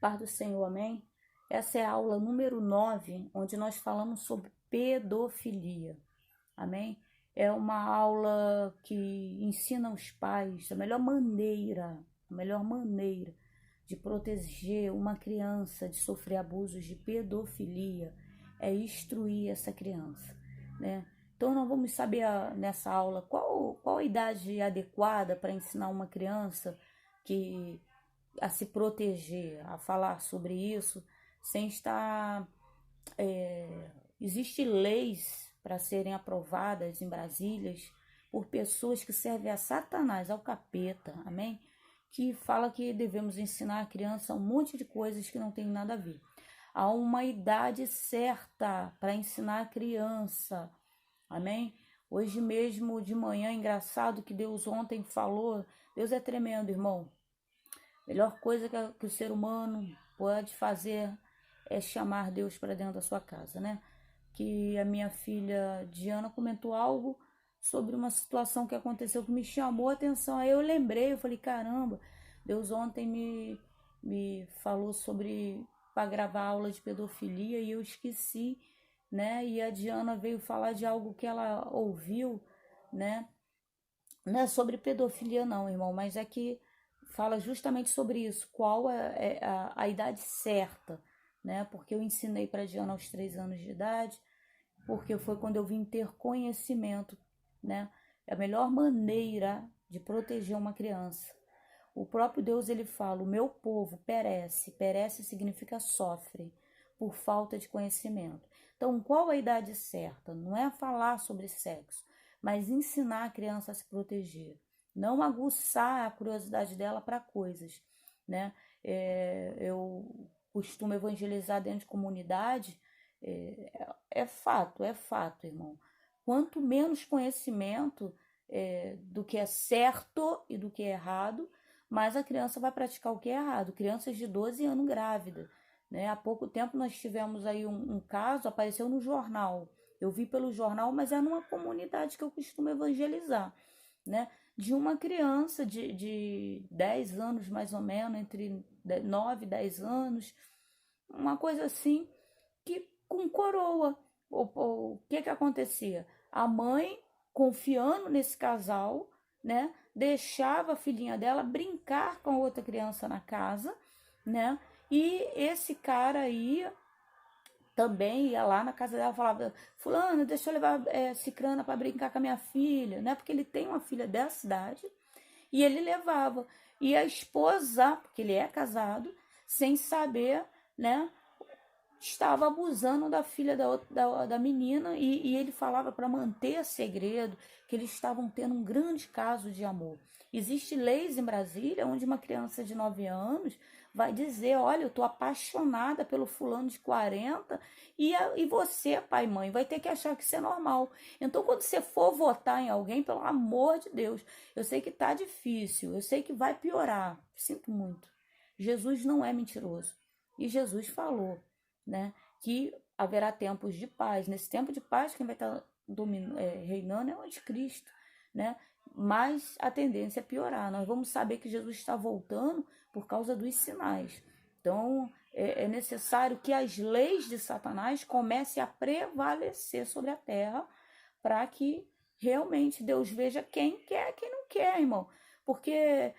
Paz do Senhor, amém? Essa é a aula número 9, onde nós falamos sobre pedofilia, amém? É uma aula que ensina os pais a melhor maneira de proteger uma criança de sofrer abusos de pedofilia é instruir essa criança, né? Então nós vamos saber nessa aula qual a idade adequada para ensinar uma criança a se proteger, a falar sobre isso, sem estar. Existem leis para serem aprovadas em Brasília por pessoas que servem a Satanás, ao capeta, amém? Que fala que devemos ensinar a criança um monte de coisas que não tem nada a ver. Há uma idade certa para ensinar a criança, amém? Hoje mesmo de manhã, engraçado que Deus ontem falou, Deus é tremendo, irmão. Melhor coisa que o ser humano pode fazer é chamar Deus para dentro da sua casa, né? Que a minha filha Diana comentou algo sobre uma situação que aconteceu que me chamou a atenção. Aí eu lembrei, eu falei, caramba, Deus ontem me falou sobre para gravar aula de pedofilia e eu esqueci, né? E a Diana veio falar de algo que ela ouviu, né? Não é sobre pedofilia não, irmão, mas é que fala justamente sobre isso, qual é a idade certa, né? Porque eu ensinei para a Diana aos 3 anos de idade, porque foi quando eu vim ter conhecimento, né? É a melhor maneira de proteger uma criança. O próprio Deus, ele fala, o meu povo perece, perece significa sofre, por falta de conhecimento. Então, qual a idade certa? Não é falar sobre sexo, mas ensinar a criança a se proteger. Não aguçar a curiosidade dela para coisas, né? Eu costumo evangelizar dentro de comunidade, é fato, irmão. Quanto menos conhecimento do que é certo e do que é errado, mais a criança vai praticar o que é errado. Crianças de 12 anos grávidas, né? Há pouco tempo nós tivemos aí um caso, apareceu no jornal. Eu vi pelo jornal, mas é numa comunidade que eu costumo evangelizar, né? De uma criança de 10 anos, mais ou menos, entre 9 e 10 anos, uma coisa assim, que com coroa. O que acontecia? A mãe, confiando nesse casal, né, deixava a filhinha dela brincar com outra criança na casa, né? E esse cara também ia lá na casa dela e falava, fulano, deixa eu levar cicrana para brincar com a minha filha, né? Porque ele tem uma filha dessa idade, e ele levava. E a esposa, porque ele é casado, sem saber, né? Estava abusando da filha da menina e ele falava para manter segredo que eles estavam tendo um grande caso de amor. Existem leis em Brasília onde uma criança de 9 anos vai dizer, olha, eu estou apaixonada pelo fulano de 40 e você, pai e mãe, vai ter que achar que isso é normal. Então, quando você for votar em alguém, pelo amor de Deus, eu sei que está difícil, eu sei que vai piorar, sinto muito. Jesus não é mentiroso. E Jesus falou, né, que haverá tempos de paz. Nesse tempo de paz, quem vai estar reinando é o anticristo, né? Mas a tendência é piorar. Nós vamos saber que Jesus está voltando por causa dos sinais. Então, é necessário que as leis de Satanás comecem a prevalecer sobre a terra para que realmente Deus veja quem quer, quem não quer, irmão. Porque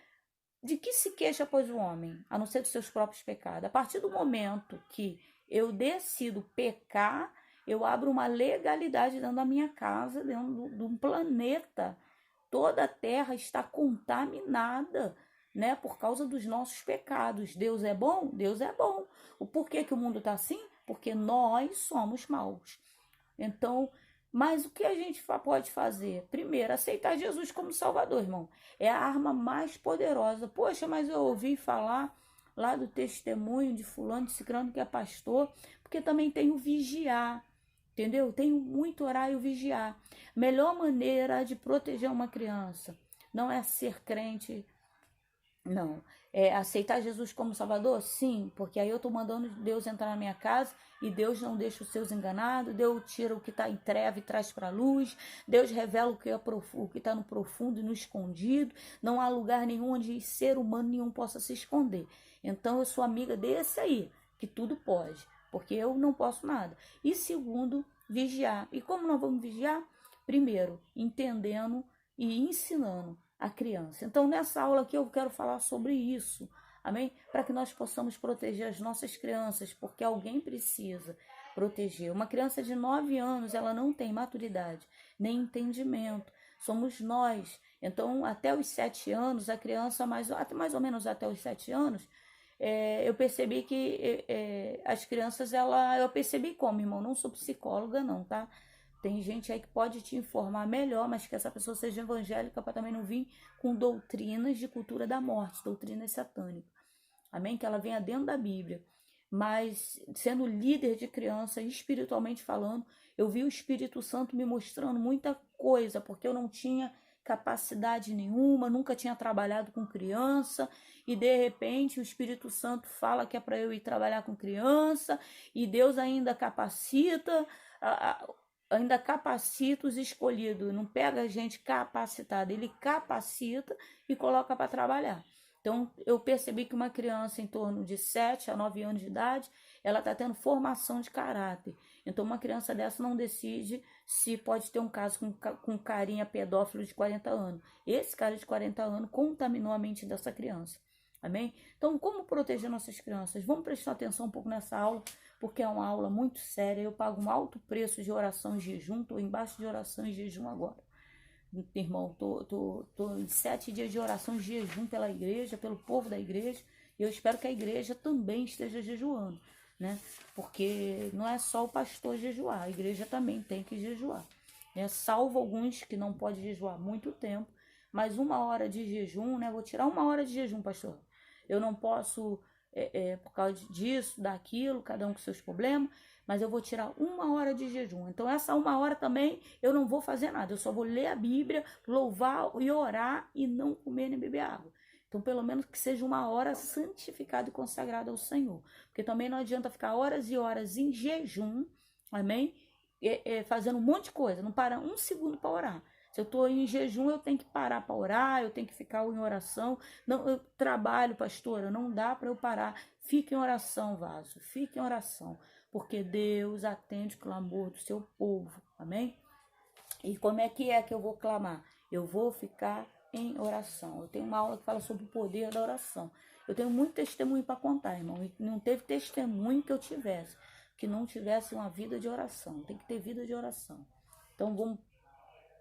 de que se queixa, pois, o homem, a não ser dos seus próprios pecados? A partir do momento que eu decido pecar, eu abro uma legalidade dentro da minha casa, dentro de um planeta. Toda a terra está contaminada, né, por causa dos nossos pecados. Deus é bom? Deus é bom. O porquê que o mundo está assim? Porque nós somos maus. Então, mas o que a gente pode fazer? Primeiro, aceitar Jesus como Salvador, irmão. É a arma mais poderosa. Poxa, mas eu ouvi falar lá do testemunho de fulano, de ciclano que é pastor, porque também tem o vigiar, entendeu? Tem muito orar e o vigiar. Melhor maneira de proteger uma criança não é ser crente, não. É aceitar Jesus como Salvador? Sim, porque aí eu estou mandando Deus entrar na minha casa e Deus não deixa os seus enganados, Deus tira o que está em treva e traz para a luz, Deus revela o que está no profundo e no escondido, não há lugar nenhum onde ser humano nenhum possa se esconder. Então eu sou amiga desse aí, que tudo pode, porque eu não posso nada. E segundo, vigiar. E como nós vamos vigiar? Primeiro, entendendo e ensinando a criança. Então nessa aula aqui eu quero falar sobre isso. Amém? Para que nós possamos proteger as nossas crianças, porque alguém precisa proteger. Uma criança de 9 anos, ela não tem maturidade, nem entendimento. Somos nós. Então, até os 7 anos, a criança, mais ou menos até os 7 anos, eu percebi que as crianças, eu percebi como, irmão, não sou psicóloga não, tá? Tem gente aí que pode te informar melhor, mas que essa pessoa seja evangélica para também não vir com doutrinas de cultura da morte, doutrinas satânicas. Amém? Que ela venha dentro da Bíblia. Mas sendo líder de criança, espiritualmente falando, eu vi o Espírito Santo me mostrando muita coisa, porque eu não tinha capacidade nenhuma, nunca tinha trabalhado com criança, e de repente o Espírito Santo fala que é para eu ir trabalhar com criança, e Deus ainda capacita, ainda capacita os escolhidos, não pega a gente capacitada, ele capacita e coloca para trabalhar. Então, eu percebi que uma criança em torno de 7 a 9 anos de idade, ela está tendo formação de caráter. Então, uma criança dessa não decide se pode ter um caso com um carinha pedófilo de 40 anos. Esse cara de 40 anos contaminou a mente dessa criança. Amém? Então, como proteger nossas crianças? Vamos prestar atenção um pouco nessa aula, porque é uma aula muito séria. Eu pago um alto preço de oração e jejum, estou embaixo de oração e jejum agora. Irmão, tô em 7 dias de oração e jejum pela igreja, pelo povo da igreja, e eu espero que a igreja também esteja jejuando, né? Porque não é só o pastor jejuar, a igreja também tem que jejuar, né? Salvo alguns que não podem jejuar muito tempo, mas 1 hora de jejum, né? Vou tirar 1 hora de jejum, pastor. Eu não posso, por causa disso, daquilo, cada um com seus problemas, mas eu vou tirar 1 hora de jejum. Então, essa 1 hora também eu não vou fazer nada. Eu só vou ler a Bíblia, louvar e orar e não comer nem beber água. Então, pelo menos que seja 1 hora santificada e consagrada ao Senhor. Porque também não adianta ficar horas e horas em jejum, amém? Fazendo um monte de coisa, não para um segundo para orar. Se eu estou em jejum, eu tenho que parar para orar, eu tenho que ficar em oração. Não, eu trabalho, pastora, não dá para eu parar. Fique em oração, vaso, fique em oração. Porque Deus atende o clamor do seu povo, amém? E como é que eu vou clamar? Eu vou ficar em oração. Eu tenho uma aula que fala sobre o poder da oração. Eu tenho muito testemunho para contar, irmão. E não teve testemunho que eu tivesse, que não tivesse uma vida de oração. Tem que ter vida de oração. Então,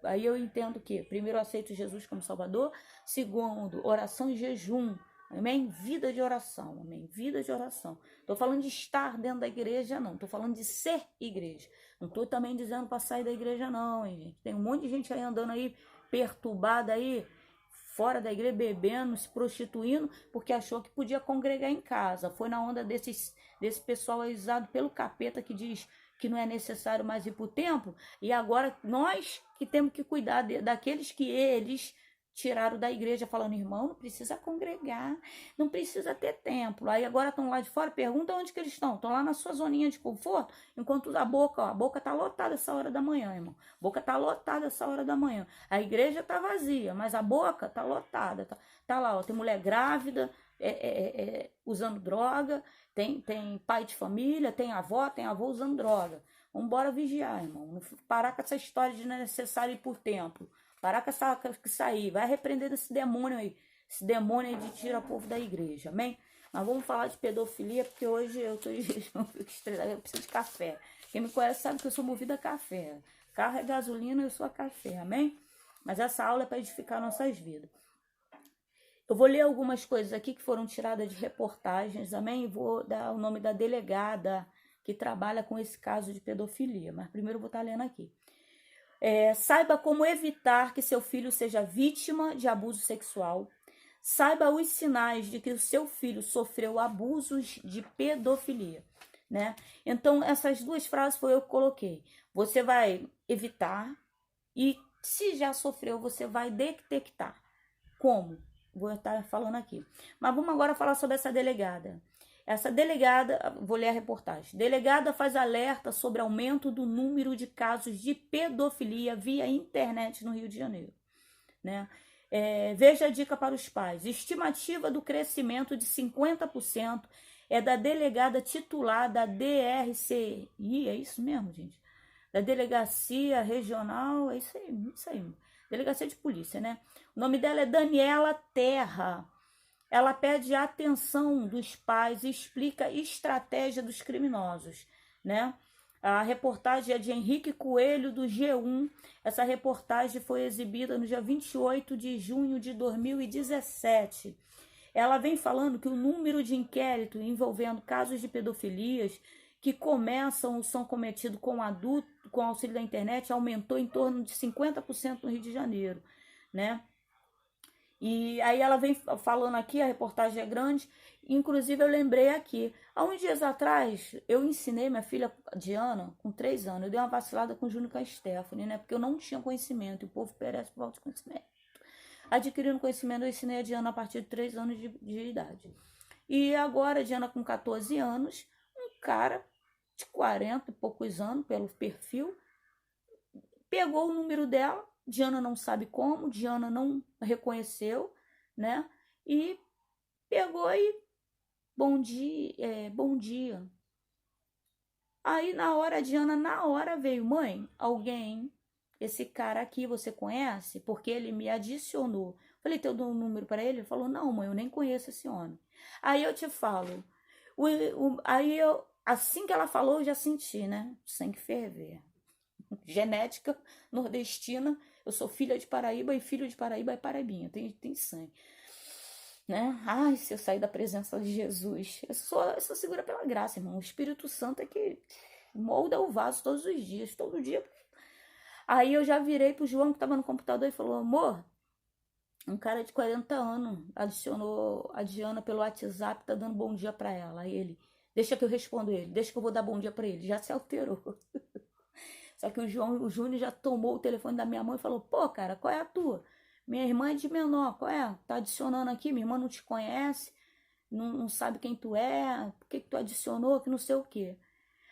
aí eu entendo que, primeiro, eu aceito Jesus como Salvador. Segundo, oração e jejum. Amém? Vida de oração, amém? Vida de oração. Estou falando de estar dentro da igreja, não. Estou falando de ser igreja. Não estou também dizendo para sair da igreja, não, hein, gente? Tem um monte de gente aí andando aí, perturbada aí, fora da igreja, bebendo, se prostituindo, porque achou que podia congregar em casa. Foi na onda desse pessoal usado pelo capeta que diz que não é necessário mais ir para o templo. E agora nós que temos que cuidar daqueles que eles tiraram da igreja, falando, irmão, não precisa congregar, não precisa ter templo. Aí agora estão lá de fora, pergunta onde que eles estão. Estão lá na sua zoninha de conforto, enquanto a boca tá lotada essa hora da manhã, irmão. A boca tá lotada essa hora da manhã. A igreja tá vazia, mas a boca tá lotada. Tá lá, ó, tem mulher grávida, usando droga, tem pai de família, tem avó usando droga. Vamos embora vigiar, irmão. Não parar com essa história de não é necessário ir por templo. Parar com isso aí. Vai repreender esse demônio aí. Esse demônio aí de tirar o povo da igreja. Amém? Mas vamos falar de pedofilia, porque hoje eu tô em jejum, fico estressada, eu preciso de café. Quem me conhece sabe que eu sou movida a café. Carro é gasolina, eu sou a café. Amém? Mas essa aula é para edificar nossas vidas. Eu vou ler algumas coisas aqui que foram tiradas de reportagens, amém? E vou dar o nome da delegada que trabalha com esse caso de pedofilia. Mas primeiro eu vou estar lendo aqui. Saiba como evitar que seu filho seja vítima de abuso sexual. Saiba os sinais de que o seu filho sofreu abusos de pedofilia, né? Então, essas duas frases foi eu que coloquei. Você vai evitar e, se já sofreu, você vai detectar. Como? Vou estar falando aqui. Mas vamos agora falar sobre essa delegada. Essa delegada, vou ler a reportagem. Delegada faz alerta sobre aumento do número de casos de pedofilia via internet no Rio de Janeiro, né? Veja a dica para os pais. Estimativa do crescimento de 50% é da delegada titular da DRCI, é isso mesmo, gente? Da Delegacia Regional, é isso aí. Delegacia de Polícia, né? O nome dela é Daniela Terra. Ela pede a atenção dos pais e explica a estratégia dos criminosos, né? A reportagem é de Henrique Coelho, do G1. Essa reportagem foi exibida no dia 28 de junho de 2017. Ela vem falando que o número de inquéritos envolvendo casos de pedofilias que começam ou são cometidos com adulto, com auxílio da internet, aumentou em torno de 50% no Rio de Janeiro, né? E aí ela vem falando aqui, a reportagem é grande, inclusive eu lembrei aqui, há uns dias atrás, eu ensinei minha filha Diana, com 3 anos, eu dei uma vacilada com o Júnior e com a Stephanie, né? Porque eu não tinha conhecimento, e o povo perece por falta de conhecimento. Adquirindo conhecimento, eu ensinei a Diana a partir de 3 anos de idade. E agora, a Diana com 14 anos, um cara de 40 e poucos anos, pelo perfil, pegou o número dela, Diana não sabe como, Diana não reconheceu, né? E pegou e bom dia. Aí na hora, a Diana na hora veio, mãe, esse cara aqui você conhece? Porque ele me adicionou. Falei, teu dou um número para ele? Ele falou, não, mãe, eu nem conheço esse homem. Aí eu te falo, assim que ela falou, eu já senti, né? Sangue ferver. Genética nordestina, eu sou filha de Paraíba e filho de Paraíba é paraibinha, tem sangue, né? Ai, se eu sair da presença de Jesus, eu sou segura pela graça, irmão. O Espírito Santo é que molda o vaso todos os dias, todo dia. Aí eu já virei pro João que tava no computador e falou, amor, um cara de 40 anos adicionou a Diana pelo WhatsApp, tá dando bom dia pra ela. Aí ele, deixa que eu respondo ele, deixa que eu vou dar bom dia pra ele, já se alterou. Só que o Júnior já tomou o telefone da minha mãe e falou, pô, cara, qual é a tua? Minha irmã é de menor, qual é? Tá adicionando aqui, minha irmã não te conhece, não sabe quem tu é, por que tu adicionou, que não sei o quê.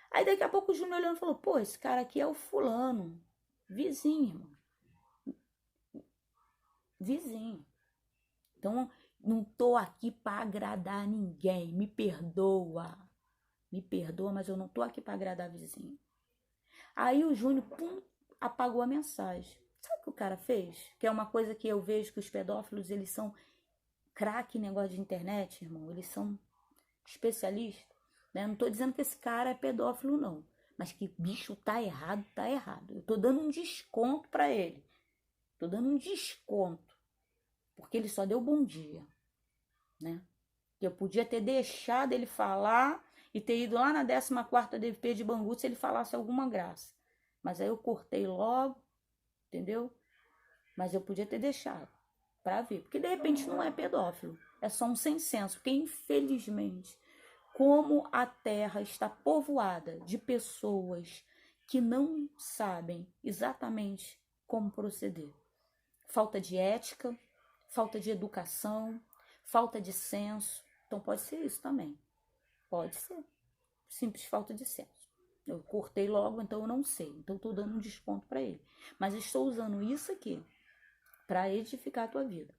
Aí daqui a pouco o Júnior olhando falou, pô, esse cara aqui é o fulano, vizinho, irmão. Vizinho. Então, não tô aqui para agradar ninguém, me perdoa, mas eu não tô aqui para agradar vizinho. Aí o Júnior, pum, apagou a mensagem. Sabe o que o cara fez? Que é uma coisa que eu vejo que os pedófilos, eles são craque em negócio de internet, irmão. Eles são especialistas. Né? Não tô dizendo que esse cara é pedófilo, não. Mas que bicho tá errado, tá errado. Eu tô dando um desconto para ele. Tô dando um desconto. Porque ele só deu bom dia. Né? Eu podia ter deixado ele falar e ter ido lá na 14ª DP de Bangu se ele falasse alguma graça. Mas aí eu cortei logo, entendeu? Mas eu podia ter deixado para ver. Porque de repente não é pedófilo. É só um sem senso. Porque infelizmente, como a terra está povoada de pessoas que não sabem exatamente como proceder. Falta de ética, falta de educação, falta de senso. Então pode ser isso também. Pode ser. Simples falta de senso. Eu cortei logo, então eu não sei. Então estou dando um desconto para ele. Mas estou usando isso aqui para edificar a tua vida.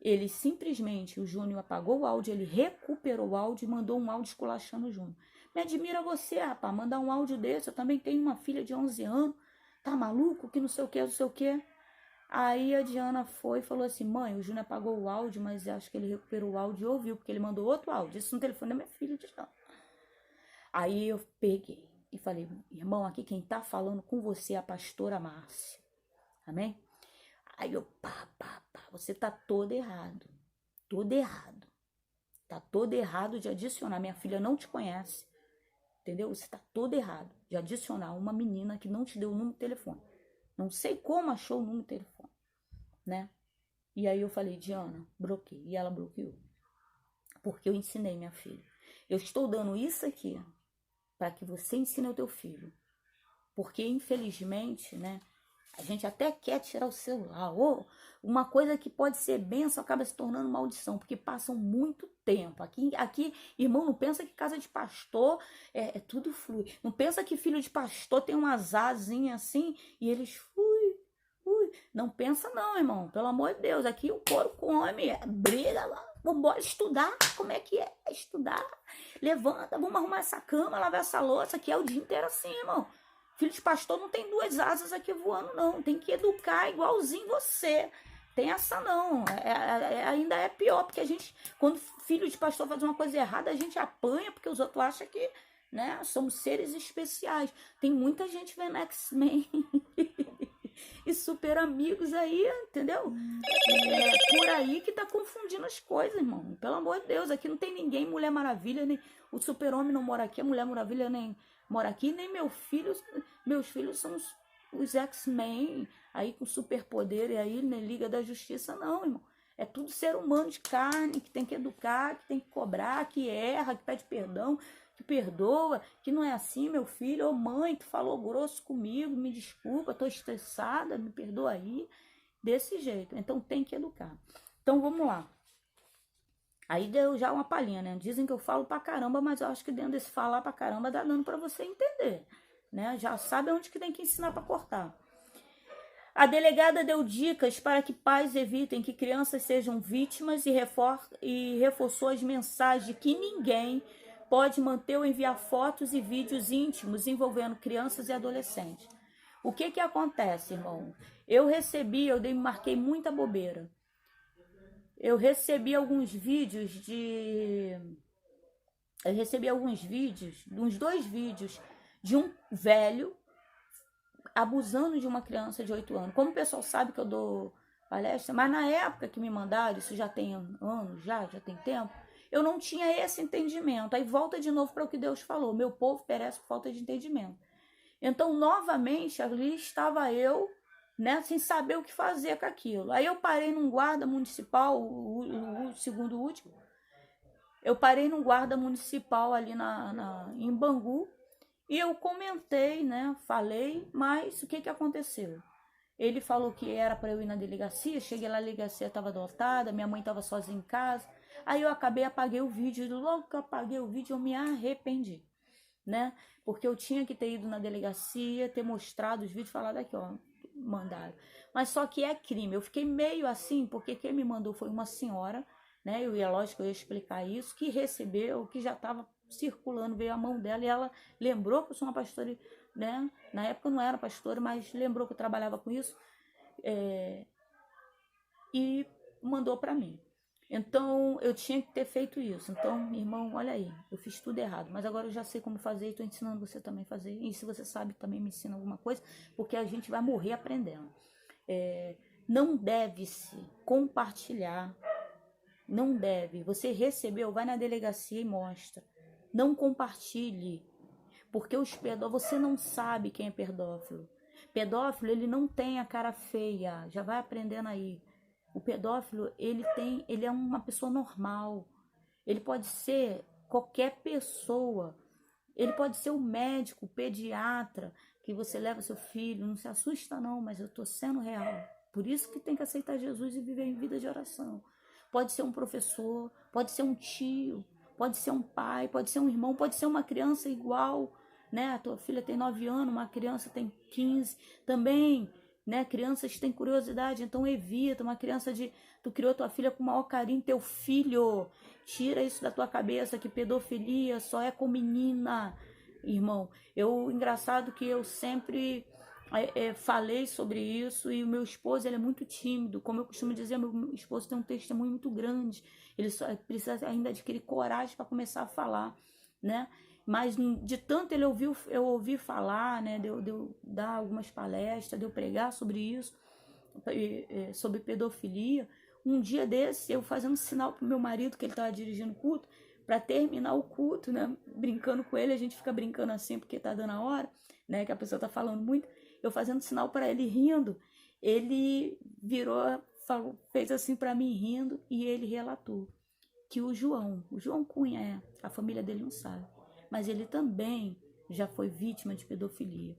Ele simplesmente, o Júnior apagou o áudio, ele recuperou o áudio e mandou um áudio esculachando o Júnior. Me admira você, rapaz, mandar um áudio desse. Eu também tenho uma filha de 11 anos. Tá maluco? Que não sei o que, não sei o que. Aí a Diana foi e falou assim, mãe, o Júnior apagou o áudio, mas acho que ele recuperou o áudio e ouviu, porque ele mandou outro áudio. Isso no telefone da minha filha de Diana. Aí eu peguei e falei, irmão, aqui quem tá falando com você é a pastora Márcia. Amém? Aí eu, pá, você tá todo errado. Todo errado. Tá todo errado de adicionar. Minha filha não te conhece. Entendeu? Você tá todo errado de adicionar uma menina que não te deu o número de telefone. Não sei como achou o número de telefone, né? E aí eu falei, Diana, bloqueei. E ela bloqueou. Porque eu ensinei minha filha. Eu estou dando isso aqui para que você ensine o teu filho. Porque, infelizmente, né? A gente até quer tirar o celular. Ou uma coisa que pode ser benção acaba se tornando maldição. Porque passam muito tempo. Aqui, irmão, não pensa que casa de pastor tudo flui. Não pensa que filho de pastor tem umas asinhas assim e eles Não pensa não, irmão. Pelo amor de Deus, aqui o couro come, briga lá. Vamos estudar. Como é que é estudar? Levanta, vamos arrumar essa cama, lavar essa louça. Aqui é o dia inteiro assim, irmão. Filho de pastor não tem duas asas aqui voando, não. Tem que educar igualzinho você. Tem essa não. Ainda é pior, porque a gente, quando filho de pastor faz uma coisa errada, a gente apanha, porque os outros acham que, né, somos seres especiais. Tem muita gente vendo X-Men e super amigos aí, entendeu? É por aí que tá confundindo as coisas, irmão. Pelo amor de Deus, aqui não tem ninguém, Mulher Maravilha, nem o Super-Homem não mora aqui, a Mulher Maravilha nem mora aqui, nem meus filhos são os X-Men, aí com superpoder, e aí na Liga da Justiça, não, irmão. É tudo ser humano de carne, que tem que educar, que tem que cobrar, que erra, que pede perdão, que perdoa, que não é assim, meu filho. Ô mãe, tu falou grosso comigo, me desculpa, tô estressada, me perdoa aí. Desse jeito. Então tem que educar. Então vamos lá. Aí deu já uma palhinha, né? Dizem que eu falo pra caramba, mas eu acho que dentro desse falar pra caramba dá dando pra você entender, né? Já sabe onde que tem que ensinar pra cortar. A delegada deu dicas para que pais evitem que crianças sejam vítimas e reforçou as mensagens de que ninguém pode manter ou enviar fotos e vídeos íntimos envolvendo crianças e adolescentes. O que acontece, irmão? Eu marquei muita bobeira. Eu recebi alguns vídeos uns 2 vídeos de um velho abusando de uma criança de 8 anos. Como o pessoal sabe que eu dou palestra, mas na época que me mandaram, isso já tem anos, já tem tempo, eu não tinha esse entendimento. Aí volta de novo para o que Deus falou: meu povo perece por falta de entendimento. Então, novamente, ali estava eu, né, sem saber o que fazer com aquilo. Aí eu parei num guarda municipal, o segundo último, eu parei num guarda municipal ali em Bangu, e eu comentei, né, falei, mas o que aconteceu? Ele falou que era para eu ir na delegacia, cheguei lá, a delegacia estava lotada, minha mãe estava sozinha em casa, aí eu apaguei o vídeo, e logo que eu apaguei o vídeo eu me arrependi, né? Porque eu tinha que ter ido na delegacia, ter mostrado os vídeos, falado aqui, ó, mandaram. Mas só que é crime. Eu fiquei meio assim, porque quem me mandou foi uma senhora, né? Lógico, eu ia explicar isso, que recebeu, que já estava circulando, veio a mão dela e ela lembrou que eu sou uma pastora, né? Na época eu não era pastora, mas lembrou que eu trabalhava com isso, e mandou para mim. Então, eu tinha que ter feito isso. Então, irmão, olha aí, eu fiz tudo errado. Mas agora eu já sei como fazer e estou ensinando você também a fazer. E se você sabe, também me ensina alguma coisa, porque a gente vai morrer aprendendo. Não deve-se compartilhar. Não deve. Você recebeu, vai na delegacia e mostra. Não compartilhe. Porque você não sabe quem é pedófilo. Pedófilo, ele não tem a cara feia. Já vai aprendendo aí. O pedófilo, ele é uma pessoa normal. Ele pode ser qualquer pessoa. Ele pode ser o médico, o pediatra, que você leva seu filho. Não se assusta não, mas eu estou sendo real. Por isso que tem que aceitar Jesus e viver em vida de oração. Pode ser um professor, pode ser um tio, pode ser um pai, pode ser um irmão, pode ser uma criança igual, né? A tua filha tem 9 anos, uma criança tem 15 também, né? Crianças têm curiosidade, então evita. Uma criança tu criou tua filha com o maior carinho, teu filho, tira isso da tua cabeça, que pedofilia só é com menina, irmão. Engraçado que eu sempre falei sobre isso, e o meu esposo, ele é muito tímido. Como eu costumo dizer, meu esposo tem um testemunho muito grande, ele só precisa ainda adquirir coragem para começar a falar, né? Mas de tanto eu ouvi falar, né, de eu dar algumas palestras, de eu pregar sobre isso, sobre pedofilia. Um dia desse, eu fazendo sinal pro meu marido, que ele estava dirigindo o culto, para terminar o culto, né, brincando com ele. A gente fica brincando assim porque tá dando a hora, né, que a pessoa tá falando muito. Eu fazendo sinal para ele, rindo, ele virou, fez assim para mim, rindo, e ele relatou que o João Cunha, a família dele não sabe, mas ele também já foi vítima de pedofilia.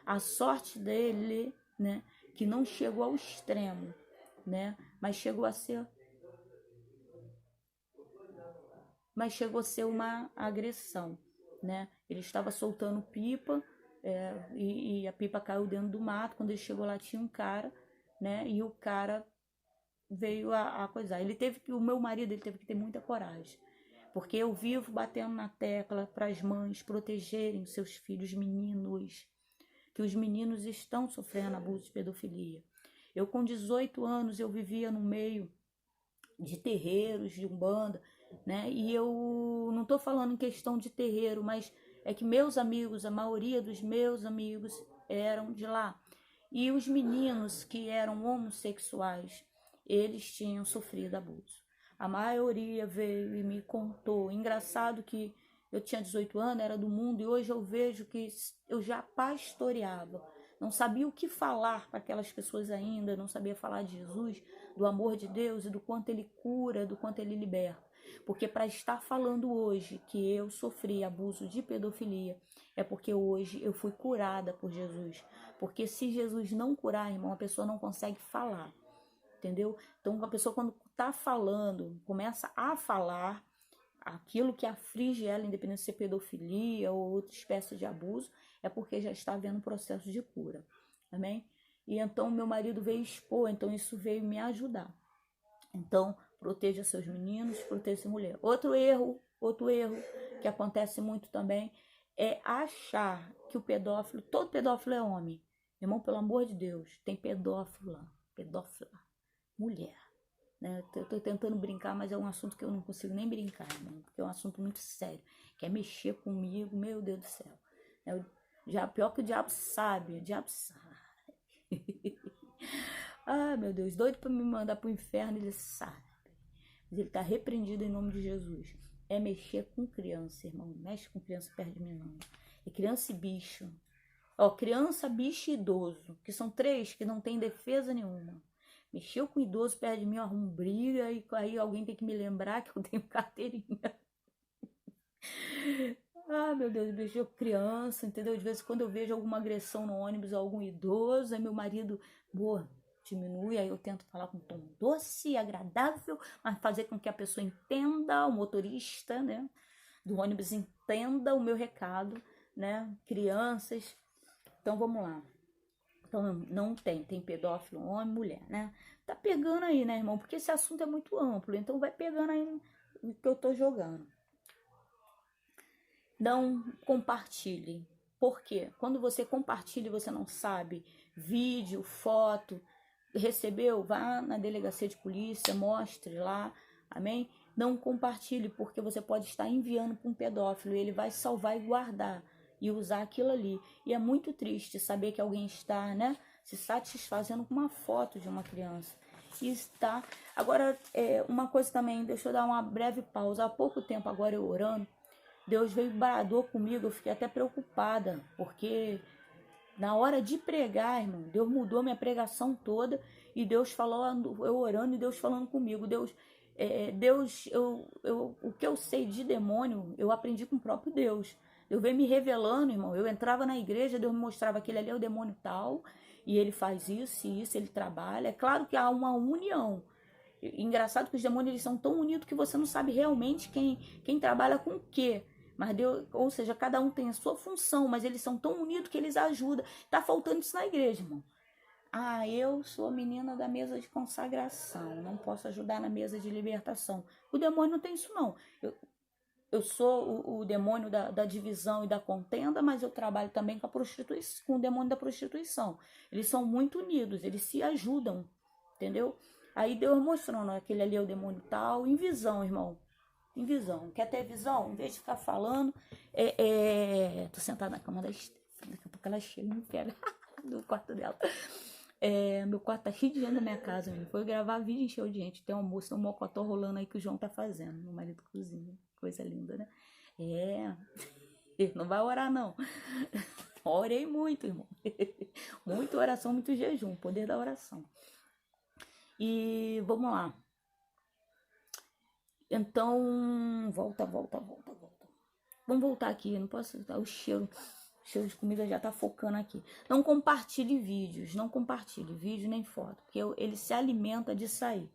A sorte dele, né, que não chegou ao extremo, né, mas chegou a ser uma agressão, né? Ele estava soltando pipa, e a pipa caiu dentro do mato. Quando ele chegou lá, tinha um cara, né? E o cara veio a coisar. O meu marido, ele teve que ter muita coragem. Porque eu vivo batendo na tecla para as mães protegerem seus filhos meninos, que os meninos estão sofrendo abuso de pedofilia. Eu, com 18 anos, eu vivia no meio de terreiros, de umbanda, né? E eu não estou falando em questão de terreiro, mas é que meus amigos, a maioria dos meus amigos eram de lá. E os meninos que eram homossexuais, eles tinham sofrido abuso. A maioria veio e me contou. Engraçado que eu tinha 18 anos, era do mundo, e hoje eu vejo que eu já pastoreava. Não sabia o que falar para aquelas pessoas ainda, não sabia falar de Jesus, do amor de Deus e do quanto ele cura, do quanto ele liberta. Porque para estar falando hoje que eu sofri abuso de pedofilia, é porque hoje eu fui curada por Jesus. Porque se Jesus não curar, irmão, a pessoa não consegue falar. Entendeu? Então, a pessoa, quando está falando, começa a falar aquilo que aflige ela, independente de ser pedofilia ou outra espécie de abuso, é porque já está havendo um processo de cura. Amém? E então, meu marido veio expor, então isso veio me ajudar. Então, proteja seus meninos, proteja sua mulher. Outro erro que acontece muito também é achar que o pedófilo, todo pedófilo é homem. Irmão, pelo amor de Deus, tem pedófila, mulher. Né? Eu tô tentando brincar, mas é um assunto que eu não consigo nem brincar, irmão, porque é um assunto muito sério. Quer mexer comigo, meu Deus do céu. Já pior que o diabo sabe, o diabo sabe. Ah, meu Deus, doido para me mandar pro inferno, ele sabe. Mas ele tá repreendido em nome de Jesus. É mexer com criança, irmão. Não mexe com criança perto de mim, não. É criança e bicho. Ó, criança, bicho e idoso, que são três que não tem defesa nenhuma. Mexeu com idoso perto de mim, eu arrumo briga, e aí alguém tem que me lembrar que eu tenho carteirinha. Ah, meu Deus, mexeu com criança, entendeu? De vez em quando eu vejo alguma agressão no ônibus a algum idoso, aí meu marido, boa, diminui, aí eu tento falar com um tom doce e agradável, mas fazer com que a pessoa entenda, o motorista, né, do ônibus entenda o meu recado, né? Crianças. Então vamos lá. Então não tem pedófilo, homem, mulher, né? Tá pegando aí, né, irmão? Porque esse assunto é muito amplo, então vai pegando aí o que eu tô jogando. Não compartilhe. Por quê? Quando você compartilha e você não sabe, vídeo, foto, recebeu, vá na delegacia de polícia, mostre lá, amém? Não compartilhe, porque você pode estar enviando para um pedófilo e ele vai salvar e guardar e usar aquilo ali. E é muito triste saber que alguém está, né, se satisfazendo com uma foto de uma criança. E está. Agora, uma coisa também, deixa eu dar uma breve pausa. Há pouco tempo, agora eu orando, Deus veio e bradou comigo, eu fiquei até preocupada, porque na hora de pregar, irmão, Deus mudou minha pregação toda e Deus falou, eu orando e Deus falando comigo. O que eu sei de demônio, eu aprendi com o próprio Deus. Deus veio me revelando, irmão. Eu entrava na igreja, Deus me mostrava que ele ali é o demônio tal, e ele faz isso e isso, ele trabalha. É claro que há uma união. Engraçado que os demônios eles são tão unidos que você não sabe realmente quem trabalha com o quê. Mas Deus, ou seja, cada um tem a sua função, mas eles são tão unidos que eles ajudam. Tá faltando isso na igreja, irmão. Ah, eu sou a menina da mesa de consagração, não posso ajudar na mesa de libertação. O demônio não tem isso, não. Eu sou o demônio da divisão e da contenda, mas eu trabalho também com a prostituição, com o demônio da prostituição. Eles são muito unidos, eles se ajudam, entendeu? Aí Deus mostrando, aquele ali é o demônio tal, em visão, irmão. Em visão. Quer ter visão? Em vez de ficar falando, tô sentada na cama da Stephanie, daqui a pouco ela chega e me pega no quarto dela. Meu quarto tá cheio de gente na minha casa, meu. Foi gravar vídeo, encheu de gente. Tem um almoço, tem um mocotó rolando aí que o João tá fazendo. Meu marido cozinha. Coisa linda, né? Não vai orar, não. Orei muito, irmão. Muita oração, muito jejum. Poder da oração. E vamos lá. Então, volta. Vamos voltar aqui, não posso. O cheiro de comida já tá focando aqui. Não compartilhe vídeos, não compartilhe vídeo nem foto, porque ele se alimenta de sair.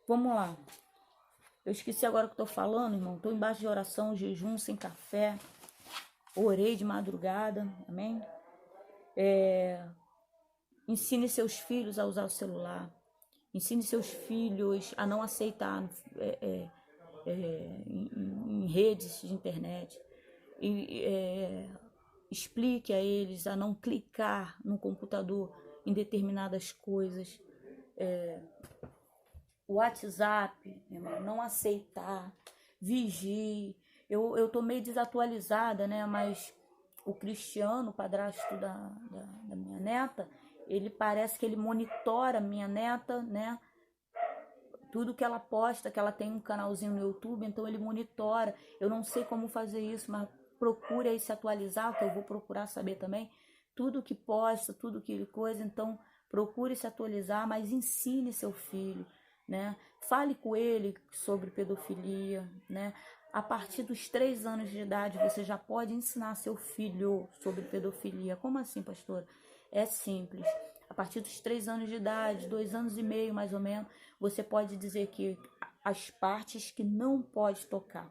Vamos lá. Eu esqueci agora o que eu tô falando, irmão. Tô embaixo de oração, jejum, sem café. Orei de madrugada, amém? Ensine seus filhos a usar o celular. Ensine seus filhos a não aceitar em redes de internet. Explique a eles a não clicar no computador em determinadas coisas. O WhatsApp, irmão, não aceitar. Vigie. Eu tô meio desatualizada, né? Mas o Cristiano, o padrasto da minha neta, ele parece que ele monitora minha neta, né? Tudo que ela posta, que ela tem um canalzinho no YouTube, então ele monitora. Eu não sei como fazer isso, mas procure aí se atualizar, que eu vou procurar saber também. Tudo que posta, tudo que coisa, então procure se atualizar, mas ensine seu filho, né? Fale com ele sobre pedofilia, né? A partir dos 3 anos de idade, você já pode ensinar seu filho sobre pedofilia. Como assim, pastora? É simples. A partir dos 3 anos de idade, 2 anos e meio mais ou menos, você pode dizer que as partes que não pode tocar,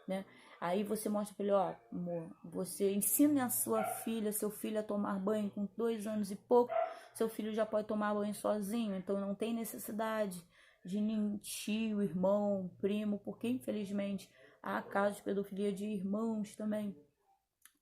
né? Aí você mostra para ele, ó, amor, você ensina a sua filha, seu filho a tomar banho com 2 anos e pouco, seu filho já pode tomar banho sozinho, então não tem necessidade de nem tio, irmão, primo, porque infelizmente há casos de pedofilia de irmãos também,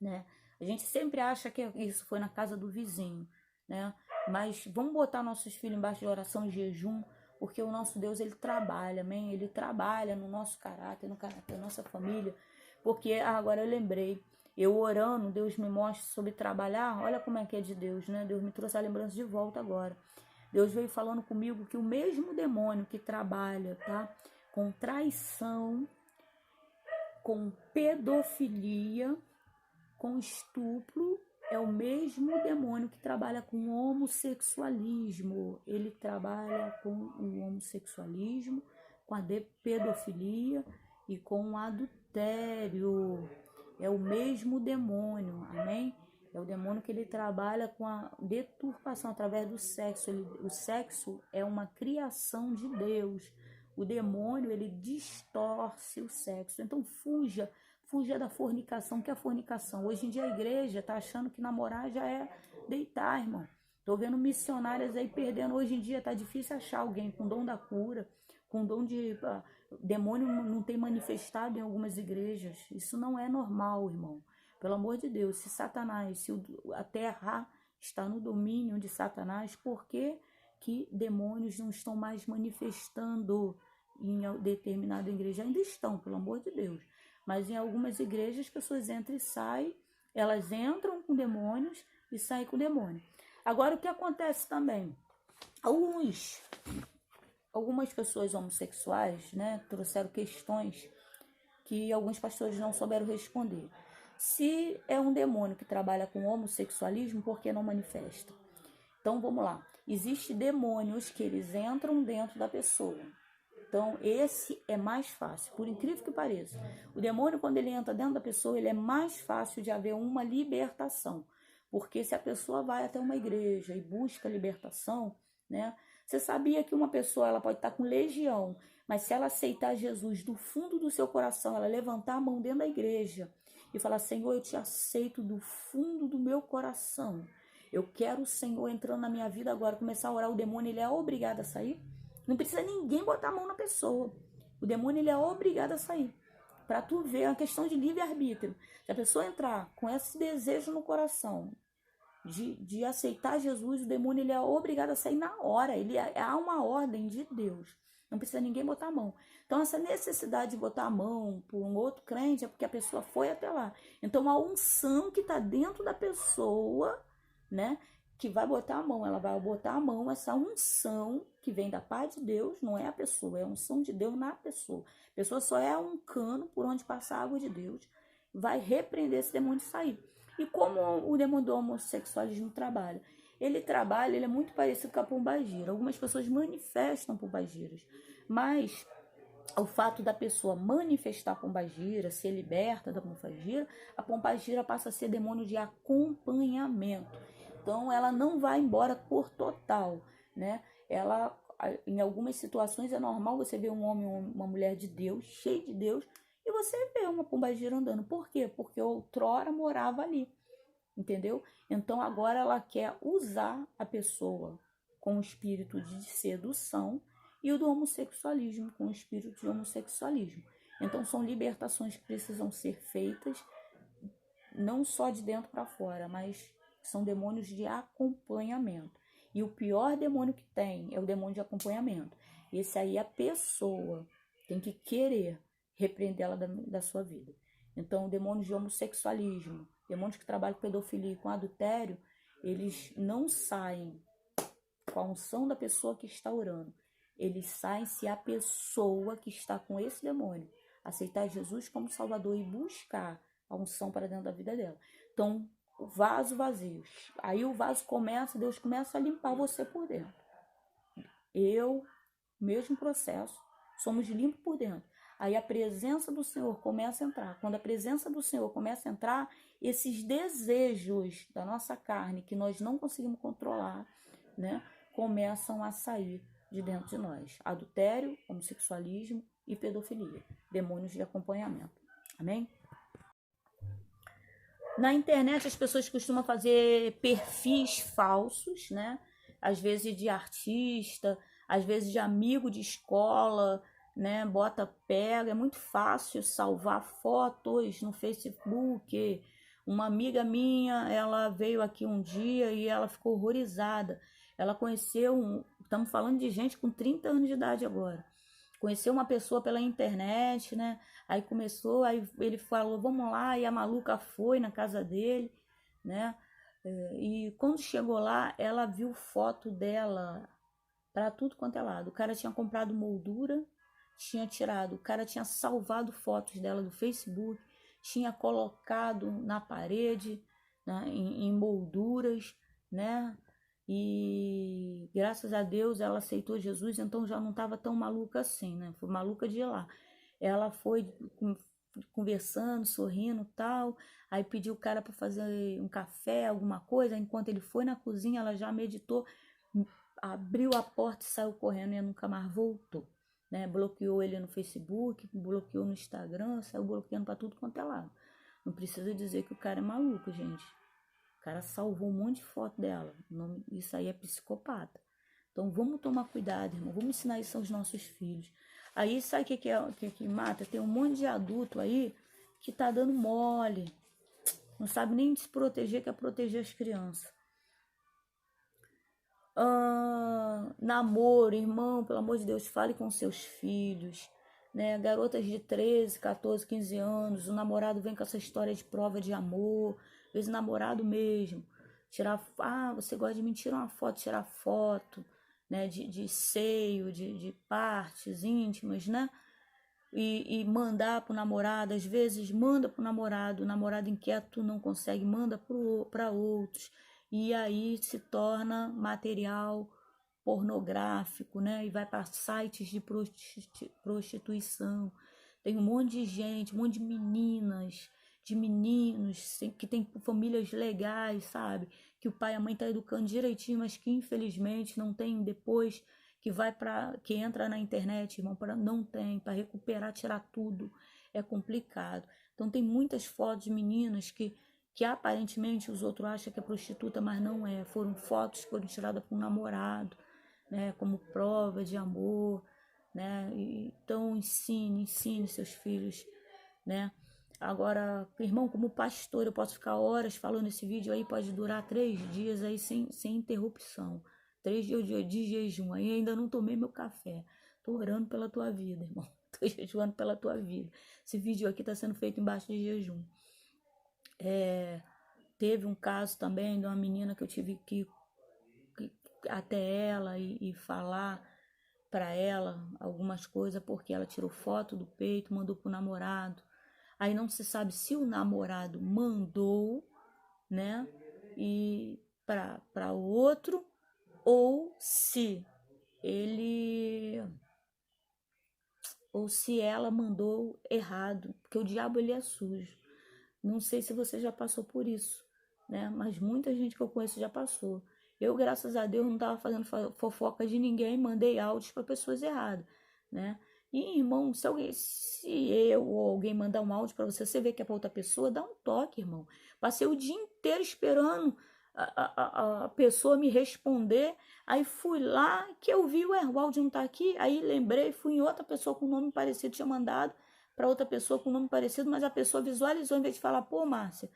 né? A gente sempre acha que isso foi na casa do vizinho, né? Mas vamos botar nossos filhos embaixo de oração e jejum, porque o nosso Deus, ele trabalha, amém? Ele trabalha no nosso caráter, no caráter da nossa família. Porque agora eu lembrei, eu orando, Deus me mostra sobre trabalhar, olha como é que é de Deus, né? Deus me trouxe a lembrança de volta agora. Deus veio falando comigo que o mesmo demônio que trabalha, tá? Com traição, com pedofilia, com estupro, é o mesmo demônio que trabalha com homossexualismo. Ele trabalha com o homossexualismo, com a pedofilia e com o adultério. É o mesmo demônio, amém? É o demônio que ele trabalha com a deturpação através do sexo. O sexo é uma criação de Deus. O demônio, ele distorce o sexo. Então, fuja da fornicação. O que é fornicação? Hoje em dia a igreja tá achando que namorar já é deitar, irmão. Tô vendo missionárias aí perdendo. Hoje em dia tá difícil achar alguém com dom da cura, com dom de... demônio não tem manifestado em algumas igrejas. Isso não é normal, irmão. Pelo amor de Deus, se Satanás, se a terra está no domínio de Satanás, por que demônios não estão mais manifestando em determinada igreja? Ainda estão, pelo amor de Deus. Mas em algumas igrejas as pessoas entram e saem, elas entram com demônios e saem com demônio. Agora o que acontece também? Algumas pessoas homossexuais, né, trouxeram questões que alguns pastores não souberam responder. Se é um demônio que trabalha com homossexualismo, por que não manifesta? Então vamos lá. Existem demônios que eles entram dentro da pessoa. Então, esse é mais fácil, por incrível que pareça. O demônio, quando ele entra dentro da pessoa, ele é mais fácil de haver uma libertação. Porque se a pessoa vai até uma igreja e busca libertação, né? Você sabia que uma pessoa ela pode estar com legião, mas se ela aceitar Jesus do fundo do seu coração, ela levantar a mão dentro da igreja e falar, Senhor, eu te aceito do fundo do meu coração. Eu quero o Senhor entrando na minha vida agora, começar a orar, o demônio ele é obrigado a sair. Não precisa ninguém botar a mão na pessoa. O demônio ele é obrigado a sair. Para tu ver, é uma questão de livre-arbítrio. Se a pessoa entrar com esse desejo no coração de aceitar Jesus, o demônio ele é obrigado a sair na hora. Há uma ordem de Deus. Não precisa ninguém botar a mão. Então, essa necessidade de botar a mão por um outro crente é porque a pessoa foi até lá. Então, a unção que está dentro da pessoa, né? Que vai botar a mão, ela vai botar a mão, essa unção que vem da paz de Deus, não é a pessoa, é a unção de Deus na pessoa. A pessoa só é um cano por onde passa a água de Deus, vai repreender esse demônio de sair. E como o demônio do homossexualismo trabalha? Ele é muito parecido com a pombagira. Algumas pessoas manifestam pombagiras, mas o fato da pessoa manifestar a pombagira, ser liberta da pombagira, a pombagira passa a ser demônio de acompanhamento. Então, ela não vai embora por total, né? Ela, em algumas situações, é normal você ver um homem ou uma mulher de Deus, cheio de Deus, e você vê uma pombagira andando. Por quê? Porque outrora morava ali, entendeu? Então agora ela quer usar a pessoa com o espírito de sedução e o do homossexualismo com o espírito de homossexualismo. Então são libertações que precisam ser feitas não só de dentro para fora, mas são demônios de acompanhamento. E o pior demônio que tem é o demônio de acompanhamento. Esse aí a pessoa tem que querer repreendê-la da sua vida. Então, o demônio de homossexualismo, demônios que trabalham com pedofilia e com adultério, eles não saem com a unção da pessoa que está orando. Eles saem se a pessoa que está com esse demônio aceitar Jesus como Salvador e buscar a unção para dentro da vida dela. Então, o vaso vazio. Aí o vaso começa, Deus começa a limpar você por dentro. Eu, mesmo processo, somos limpos por dentro. Aí a presença do Senhor começa a entrar. Quando a presença do Senhor começa a entrar, esses desejos da nossa carne, que nós não conseguimos controlar, né, começam a sair de dentro de nós. Adultério, homossexualismo e pedofilia. Demônios de acompanhamento. Amém? Na internet as pessoas costumam fazer perfis falsos, né? Às vezes de artista, às vezes de amigo de escola, né? Pega, é muito fácil salvar fotos no Facebook. Uma amiga minha, ela veio aqui um dia e ela ficou horrorizada. Ela conheceu, estamos falando de gente com 30 anos de idade agora. Conheceu uma pessoa pela internet, né? Aí começou, aí ele falou, vamos lá, e a maluca foi na casa dele, né? E quando chegou lá, ela viu foto dela para tudo quanto é lado. O cara tinha comprado moldura, o cara tinha salvado fotos dela do Facebook, tinha colocado na parede, né, em molduras, né? E graças a Deus ela aceitou Jesus, então já não estava tão maluca assim, né? Foi maluca de ir lá. Ela foi conversando, sorrindo, tal. Aí pediu o cara para fazer um café, alguma coisa. Enquanto ele foi na cozinha, ela já meditou, abriu a porta e saiu correndo e nunca mais voltou, né? Bloqueou ele no Facebook, bloqueou no Instagram, saiu bloqueando para tudo quanto é lado. Não precisa dizer que o cara é maluco, gente. O cara salvou um monte de foto dela. Isso aí é psicopata. Então vamos tomar cuidado, irmão. Vamos ensinar isso aos nossos filhos. Aí sabe o que mata? Tem um monte de adulto aí que tá dando mole. Não sabe nem se proteger, quer proteger as crianças. Namoro, irmão, pelo amor de Deus, fale com seus filhos. Né? Garotas de 13, 14, 15 anos, o namorado vem com essa história de prova de amor, às vezes namorado mesmo. Você gosta de mim, tira uma foto, tirar foto, né? De seio, de partes íntimas, né? E mandar pro namorado, às vezes manda pro namorado, o namorado inquieto não consegue, manda para outros, e aí se torna material pornográfico, né? E vai para sites de prostituição. Tem um monte de gente, um monte de meninas, de meninos que tem famílias legais, sabe? Que o pai e a mãe tá educando direitinho, mas que infelizmente não tem depois que entra na internet, irmão, não tem, para recuperar, tirar tudo, é complicado. Então tem muitas fotos de meninas que aparentemente os outros acham que é prostituta, mas não é. Foram fotos que foram tiradas por um namorado, né, como prova de amor, né? Então ensine seus filhos, né? Agora, irmão, como pastor, eu posso ficar horas falando esse vídeo aí, pode durar 3 dias aí sem interrupção. 3 dias de jejum, aí ainda não tomei meu café. Tô orando pela tua vida, irmão. Tô jejuando pela tua vida. Esse vídeo aqui tá sendo feito embaixo de jejum. Teve um caso também de uma menina que eu tive que até ela e falar para ela algumas coisas, porque ela tirou foto do peito, mandou pro namorado. Aí não se sabe se o namorado mandou, né, e para o outro, ou se ele ou se ela mandou errado, porque o diabo ele é sujo. Não sei se você já passou por isso, né? Mas muita gente que eu conheço já passou. Eu, graças a Deus, não estava fazendo fofoca de ninguém, mandei áudios para pessoas erradas, né? E, irmão, se eu ou alguém mandar um áudio para você, você vê que é para outra pessoa, dá um toque, irmão. Passei o dia inteiro esperando a pessoa me responder. Aí fui lá, que eu vi, ué, o áudio não tá aqui. Aí lembrei, fui em outra pessoa com nome parecido, tinha mandado para outra pessoa com nome parecido, mas a pessoa visualizou, em vez de falar, pô, Márcia,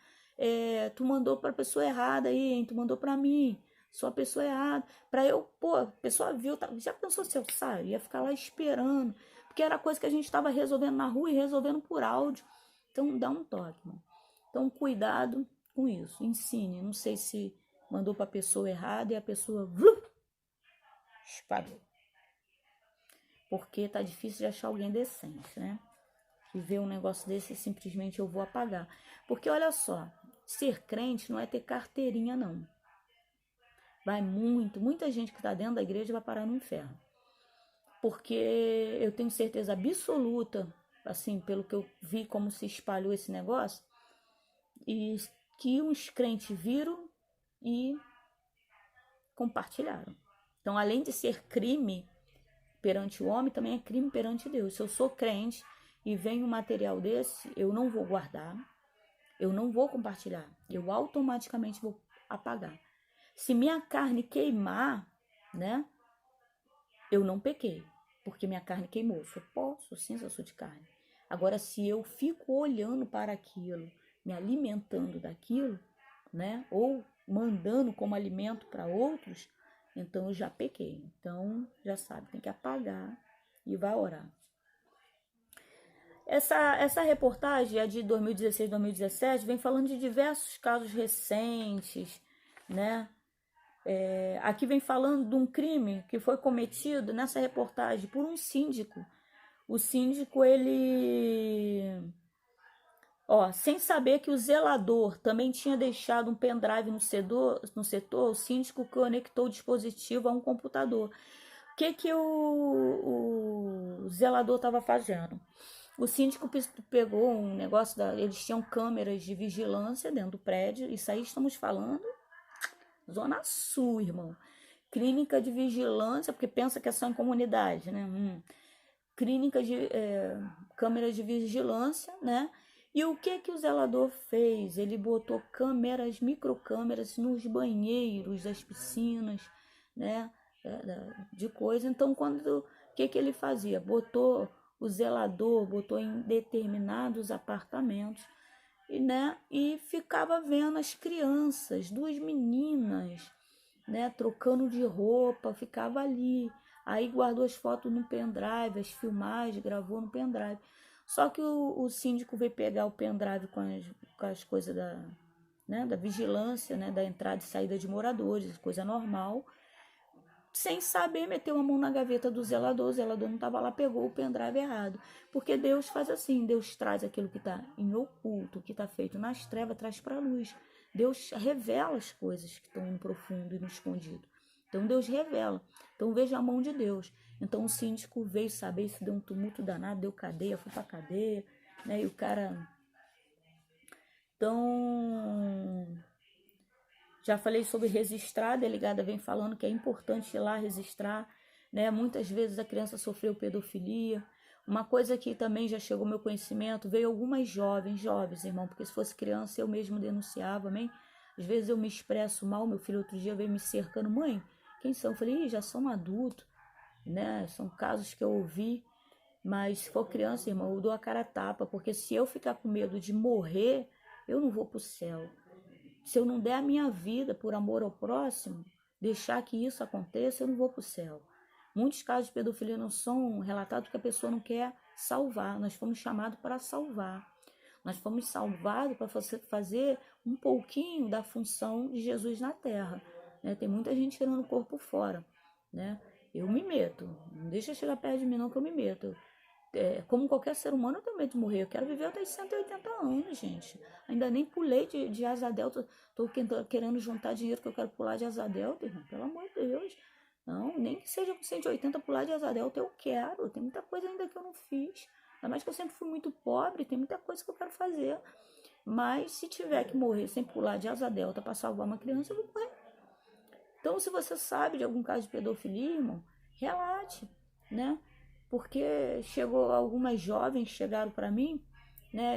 tu mandou para a pessoa errada aí, hein? Tu mandou para mim, sou a pessoa errada. Para eu, pô, a pessoa viu, já pensou se eu saio? Ia ficar lá esperando, porque era coisa que a gente estava resolvendo na rua e resolvendo por áudio. Então dá um toque, mano. Então cuidado com isso, ensine. Não sei se mandou para a pessoa errada e a pessoa espalhou. Porque tá difícil de achar alguém decente, né? Que vê um negócio desse e simplesmente eu vou apagar. Porque olha só, ser crente não é ter carteirinha, não. Vai muita gente que está dentro da igreja vai parar no inferno. Porque eu tenho certeza absoluta, assim, pelo que eu vi como se espalhou esse negócio, e que uns crentes viram e compartilharam. Então, além de ser crime perante o homem, também é crime perante Deus. Se eu sou crente e vem um material desse, eu não vou guardar, eu não vou compartilhar, eu automaticamente vou apagar. Se minha carne queimar, né, eu não pequei, porque minha carne queimou. Sou pó, sou cinza, sou de carne. Agora, se eu fico olhando para aquilo, me alimentando daquilo, né, ou mandando como alimento para outros, então eu já pequei. Então, já sabe, tem que apagar e vai orar. Essa reportagem, a de 2016, 2017, vem falando de diversos casos recentes, né? Aqui vem falando de um crime que foi cometido nessa reportagem por um síndico. O síndico, ele... sem saber que o zelador também tinha deixado um pendrive no setor, o síndico conectou o dispositivo a um computador. O que o zelador estava fazendo? O síndico pegou um negócio, eles tinham câmeras de vigilância dentro do prédio, isso aí estamos falando Zona Sul, irmão. Clínica de vigilância, porque pensa que é só em comunidade, né? Clínica de câmeras de vigilância, né? E o que o zelador fez? Ele botou microcâmeras nos banheiros das piscinas, né? De coisa. Então, o que ele fazia? O zelador botou em determinados apartamentos e ficava vendo as crianças, duas meninas, né, trocando de roupa, ficava ali. Aí guardou as fotos no pendrive, as filmagens, gravou no pendrive. Só que o síndico veio pegar o pendrive com as coisas da vigilância, né, da entrada e saída de moradores, coisa normal. Sem saber, meteu a mão na gaveta do zelador, o zelador não estava lá, pegou o pendrive errado. Porque Deus faz assim, Deus traz aquilo que está em oculto, que está feito nas trevas, traz para a luz. Deus revela as coisas que estão no profundo e no escondido. Então Deus revela. Então veja a mão de Deus. Então o síndico veio saber, isso deu um tumulto danado, deu cadeia, foi para cadeia, né? E o cara... Então... Já falei sobre registrar, a delegada vem falando que é importante ir lá registrar, né? Muitas vezes a criança sofreu pedofilia. Uma coisa que também já chegou ao meu conhecimento, veio algumas jovens, irmão, porque se fosse criança eu mesmo denunciava, amém? Às vezes eu me expresso mal, meu filho outro dia veio me cercando, mãe, quem são? Eu falei, já são adultos, né? São casos que eu ouvi, mas se for criança, irmão, eu dou a cara a tapa, porque se eu ficar com medo de morrer, eu não vou pro céu. Se eu não der a minha vida por amor ao próximo, deixar que isso aconteça, eu não vou para o céu. Muitos casos de pedofilia não são relatados porque a pessoa não quer salvar. Nós fomos chamados para salvar. Nós fomos salvados para fazer um pouquinho da função de Jesus na terra. Né? Tem muita gente tirando o corpo fora. Né? Eu me meto. Não deixa chegar perto de mim não que eu me meto. Como qualquer ser humano, eu tenho medo de morrer. Eu quero viver até 180 anos, gente. Ainda nem pulei de asa delta. Tô querendo juntar dinheiro que eu quero pular de asa delta, irmão. Pelo amor de Deus. Não, nem que seja com 180 pular de asa delta, eu quero. Tem muita coisa ainda que eu não fiz. Ainda mais que eu sempre fui muito pobre, tem muita coisa que eu quero fazer. Mas se tiver que morrer sem pular de asa delta para salvar uma criança, eu vou morrer. Então, se você sabe de algum caso de pedofilia, irmão, relate, né? porque algumas jovens chegaram para mim, né?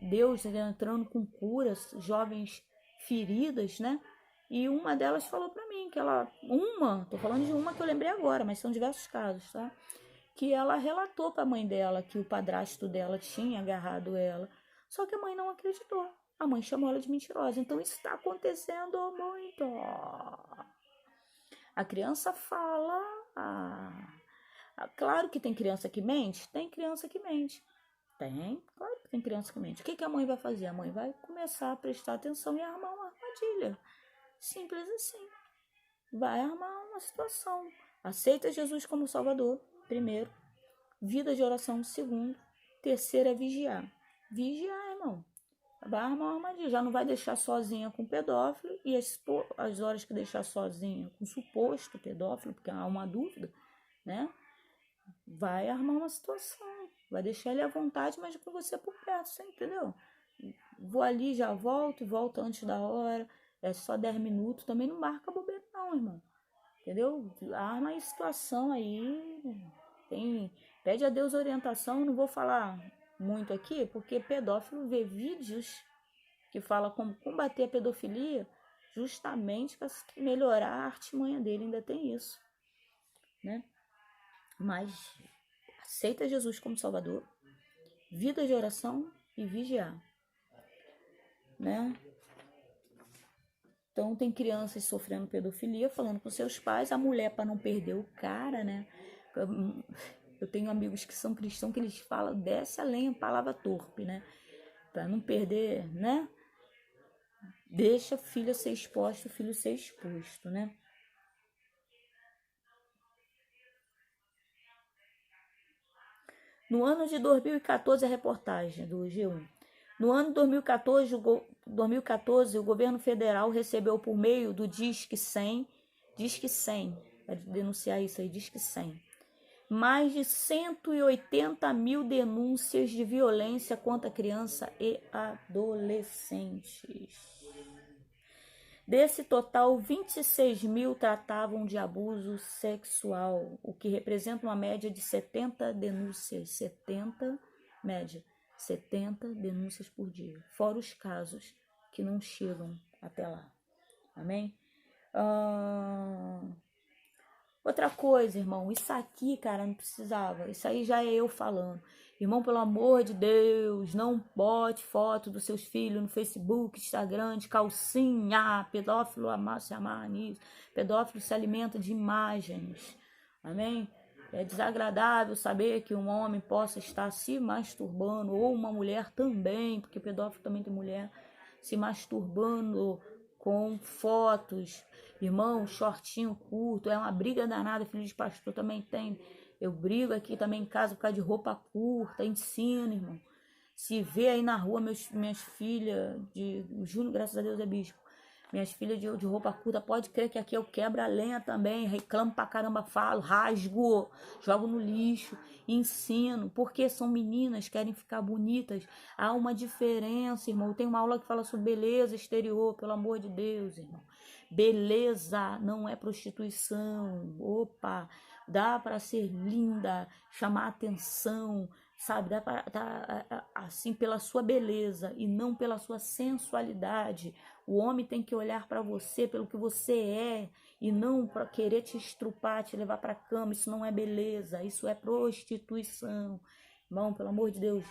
Deus entrando com curas, jovens feridas, né? E uma delas falou para mim que tô falando de uma que eu lembrei agora, mas são diversos casos, tá? Que ela relatou para a mãe dela que o padrasto dela tinha agarrado ela, só que a mãe não acreditou. A mãe chamou ela de mentirosa. Então isso está acontecendo muito. A criança fala. Claro que tem criança que mente? Tem criança que mente. Claro que tem criança que mente. O que a mãe vai fazer? A mãe vai começar a prestar atenção e armar uma armadilha. Simples assim. Vai armar uma situação. Aceita Jesus como Salvador, primeiro. Vida de oração, segundo. Terceiro é vigiar. Vigiar, irmão. Vai armar uma armadilha. Já não vai deixar sozinha com o pedófilo. E as horas que deixar sozinha com o suposto pedófilo, porque há uma dúvida, né? Vai armar uma situação. Vai deixar ele à vontade, mas com você por perto, você entendeu? Vou ali, já volto, e volto antes da hora. É só 10 minutos. Também não marca bobeira não, irmão. Entendeu? Arma a situação aí. Pede a Deus orientação. Não vou falar muito aqui, porque pedófilo vê vídeos que fala como combater a pedofilia, justamente para melhorar a artimanha dele. Ainda tem isso, né? Mas aceita Jesus como Salvador, vida de oração e vigiar, né? Então tem crianças sofrendo pedofilia, falando com seus pais, a mulher, para não perder o cara, né? Eu tenho amigos que são cristãos que eles falam, desce a lenha, palavra torpe, né? Para não perder, né? Deixa a filha ser exposta, o filho ser exposto, né? No ano de 2014, a reportagem do G1. No ano de 2014, o governo federal recebeu por meio do Disque 100, vai denunciar isso aí, Disque 100, mais de 180 mil denúncias de violência contra criança e adolescentes. Desse total, 26 mil tratavam de abuso sexual, o que representa uma média de 70 denúncias, 70 denúncias por dia, fora os casos que não chegam até lá. Amém? Outra coisa, irmão, isso aqui, cara, não precisava. Isso aí já é eu falando. Irmão, pelo amor de Deus, não bote foto dos seus filhos no Facebook, Instagram, de calcinha. Pedófilo se amarra nisso. Pedófilo se alimenta de imagens. Amém? É desagradável saber que um homem possa estar se masturbando, ou uma mulher também, porque pedófilo também tem mulher, se masturbando com fotos. Irmão, shortinho curto, é uma briga danada, filho de pastor também tem. Eu brigo aqui também em casa por causa de roupa curta, ensino, irmão. Se vê aí na rua minhas filhas, o Júnior, graças a Deus, é bispo. Minhas filhas de roupa curta, pode crer que aqui eu quebro a lenha também, reclamo pra caramba, falo, rasgo, jogo no lixo, ensino, porque são meninas, querem ficar bonitas. Há uma diferença, irmão. Eu tenho uma aula que fala sobre beleza exterior, pelo amor de Deus, irmão. Beleza não é prostituição. Opa, dá para ser linda, chamar atenção, sabe? Dá para assim pela sua beleza e não pela sua sensualidade. O homem tem que olhar para você pelo que você é e não para querer te estrupar, te levar para a cama. Isso não é beleza, isso é prostituição. Irmão, pelo amor de Deus,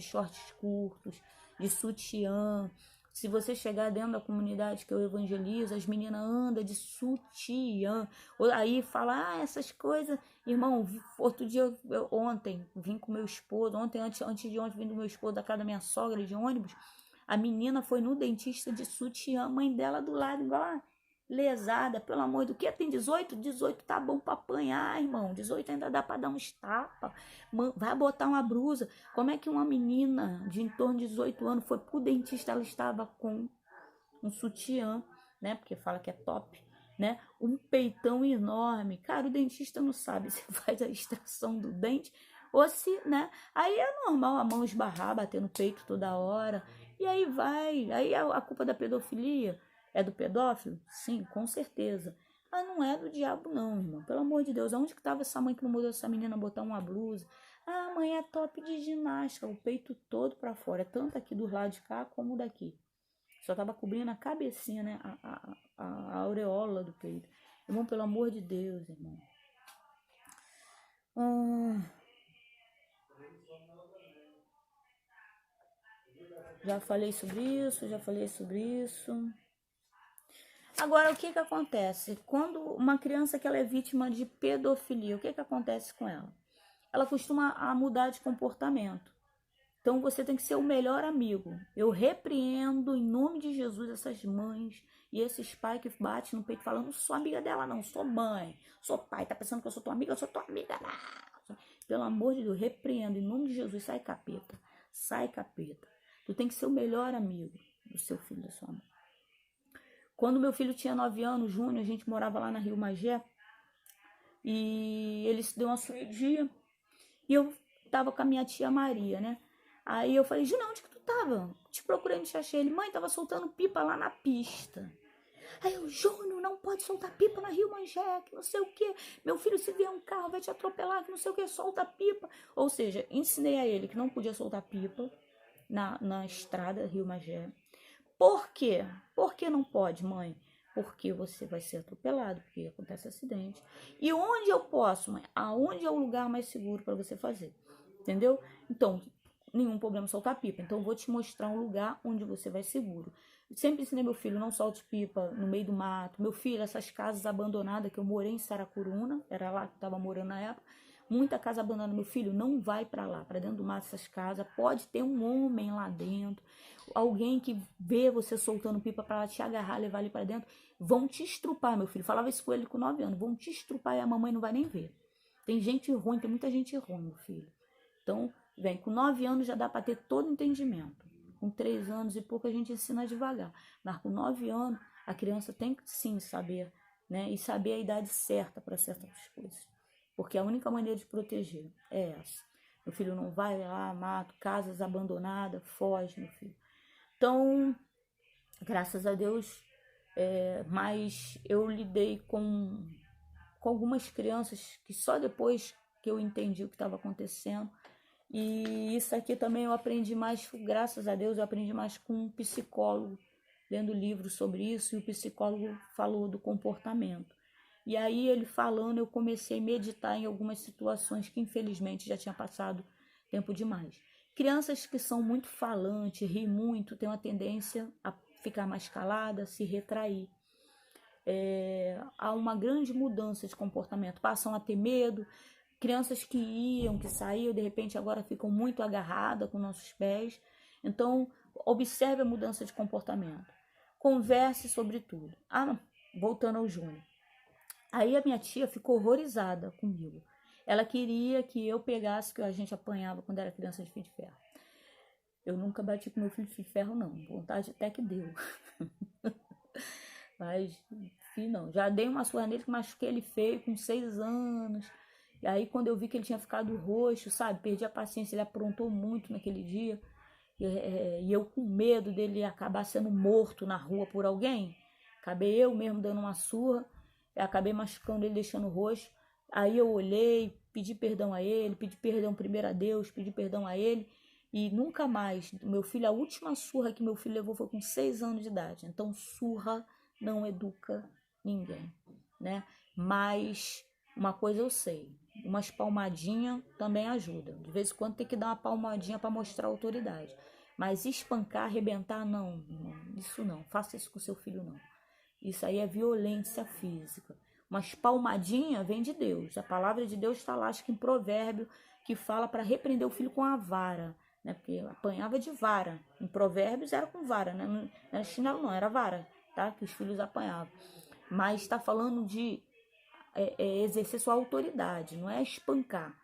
shorts curtos, de sutiã. Se você chegar dentro da comunidade que eu evangelizo, as meninas andam de sutiã. Aí fala, essas coisas. Irmão, outro dia, ontem, vim com meu esposo. Antes de ontem, vim do meu esposo da casa da minha sogra de ônibus. A menina foi no dentista de sutiã, a mãe dela do lado, igual a lesada. Pelo amor de Deus, que tem 18? 18 tá bom pra apanhar, irmão. 18 ainda dá pra dar uns tapas. Vai botar uma blusa. Como é que uma menina de em torno de 18 anos foi pro dentista? Ela estava com um sutiã, né? Porque fala que é top, né? Um peitão enorme. Cara, o dentista não sabe se faz a extração do dente ou se, né? Aí é normal a mão esbarrar, bater no peito toda hora. E aí vai. Aí a culpa da pedofilia é do pedófilo? Sim, com certeza. Ah, não é do diabo não, irmão. Pelo amor de Deus, aonde que tava essa mãe que não mudou essa menina a botar uma blusa? Ah, a mãe é top de ginástica, o peito todo pra fora, tanto aqui do lado de cá como daqui. Só tava cobrindo a cabecinha, né? A aureola do peito. Irmão, pelo amor de Deus, irmão. Ah, já falei sobre isso, já falei sobre isso. Agora, o que que acontece? Quando uma criança que ela é vítima de pedofilia, o que que acontece com ela? Ela costuma a mudar de comportamento. Então, você tem que ser o melhor amigo. Eu repreendo, em nome de Jesus, essas mães e esses pais que batem no peito falando, não sou amiga dela não, sou mãe, sou pai, tá pensando que eu sou tua amiga? Eu sou tua amiga, não. Pelo amor de Deus, repreendo, em nome de Jesus, sai capeta, sai capeta. Tu tem que ser o melhor amigo do seu filho, da sua mãe. Quando meu filho tinha 9 anos, Júnior, a gente morava lá na Rio Magé, e ele se deu uma cirurgia, e eu tava com a minha tia Maria, né? Aí eu falei, Júnior, onde que tu tava? Te procurei, não te achei. Ele, mãe, tava soltando pipa lá na pista. Aí eu, Júnior, não pode soltar pipa na Rio Magé, que não sei o que. Meu filho, se vier um carro, vai te atropelar, que não sei o que, solta pipa. Ou seja, ensinei a ele que não podia soltar pipa na estrada Rio Magé. Por quê? Por que não pode, mãe? Porque você vai ser atropelado, porque acontece acidente. E onde eu posso, mãe? Aonde é o lugar mais seguro para você fazer? Entendeu? Então, nenhum problema soltar pipa. Então, eu vou te mostrar um lugar onde você vai seguro. Sempre ensinei meu filho, não solte pipa no meio do mato. Meu filho, essas casas abandonadas, que eu morei em Saracuruna, era lá que eu estava morando na época, muita casa abandonada. Meu filho, não vai para lá, para dentro do mato, essas casas. Pode ter um homem lá dentro, alguém que vê você soltando pipa para te agarrar, levar ele para dentro, vão te estrupar, meu filho. Falava isso com ele com 9 anos, vão te estrupar e a mamãe não vai nem ver. Tem gente ruim, tem muita gente ruim, meu filho. Então, vem, com 9 anos já dá para ter todo entendimento. Com 3 anos e pouco a gente ensina devagar. Mas com 9 anos, a criança tem que sim saber, né? E saber a idade certa para certas coisas. Porque a única maneira de proteger é essa. Meu filho não vai lá, mato, casas abandonadas, foge, meu filho. Então, graças a Deus, mas eu lidei com algumas crianças que só depois que eu entendi o que estava acontecendo. E isso aqui também eu aprendi mais, graças a Deus, eu aprendi mais com um psicólogo, lendo livros sobre isso, e o psicólogo falou do comportamento. E aí ele falando, eu comecei a meditar em algumas situações que infelizmente já tinha passado tempo demais. Crianças que são muito falantes, riem muito, têm uma tendência a ficar mais calada, se retrair. Há uma grande mudança de comportamento, passam a ter medo. Crianças que iam, que saíam, de repente agora ficam muito agarradas com nossos pés. Então, observe a mudança de comportamento. Converse sobre tudo. Voltando ao Júnior. Aí a minha tia ficou horrorizada comigo. Ela queria que eu pegasse, que a gente apanhava quando era criança de fio de ferro. Eu nunca bati com meu filho de fio de ferro, não. Vontade até que deu. Mas, enfim, não. Já dei uma surra nele que machuquei ele feio com 6 anos. E aí, quando eu vi que ele tinha ficado roxo, sabe? Perdi a paciência, ele aprontou muito naquele dia. E eu com medo dele acabar sendo morto na rua por alguém. Acabei eu mesmo dando uma surra. Acabei machucando ele, deixando roxo. Aí eu olhei, pedi perdão a ele, pedi perdão primeiro a Deus, pedi perdão a ele. E nunca mais. Meu filho, a última surra que meu filho levou foi com 6 anos de idade. Então, surra não educa ninguém, né? Mas uma coisa eu sei, umas palmadinhas também ajudam. De vez em quando tem que dar uma palmadinha para mostrar autoridade. Mas espancar, arrebentar, não, isso não. Faça isso com seu filho, não. Isso aí é violência física. Umas palmadinhas vem de Deus. A palavra de Deus está lá, acho que em Provérbio, que fala para repreender o filho com a vara, né? Porque apanhava de vara. Em Provérbios era com vara, né? Não era chinelo, não, era vara, tá? Que os filhos apanhavam. Mas está falando de exercer sua autoridade, não é espancar,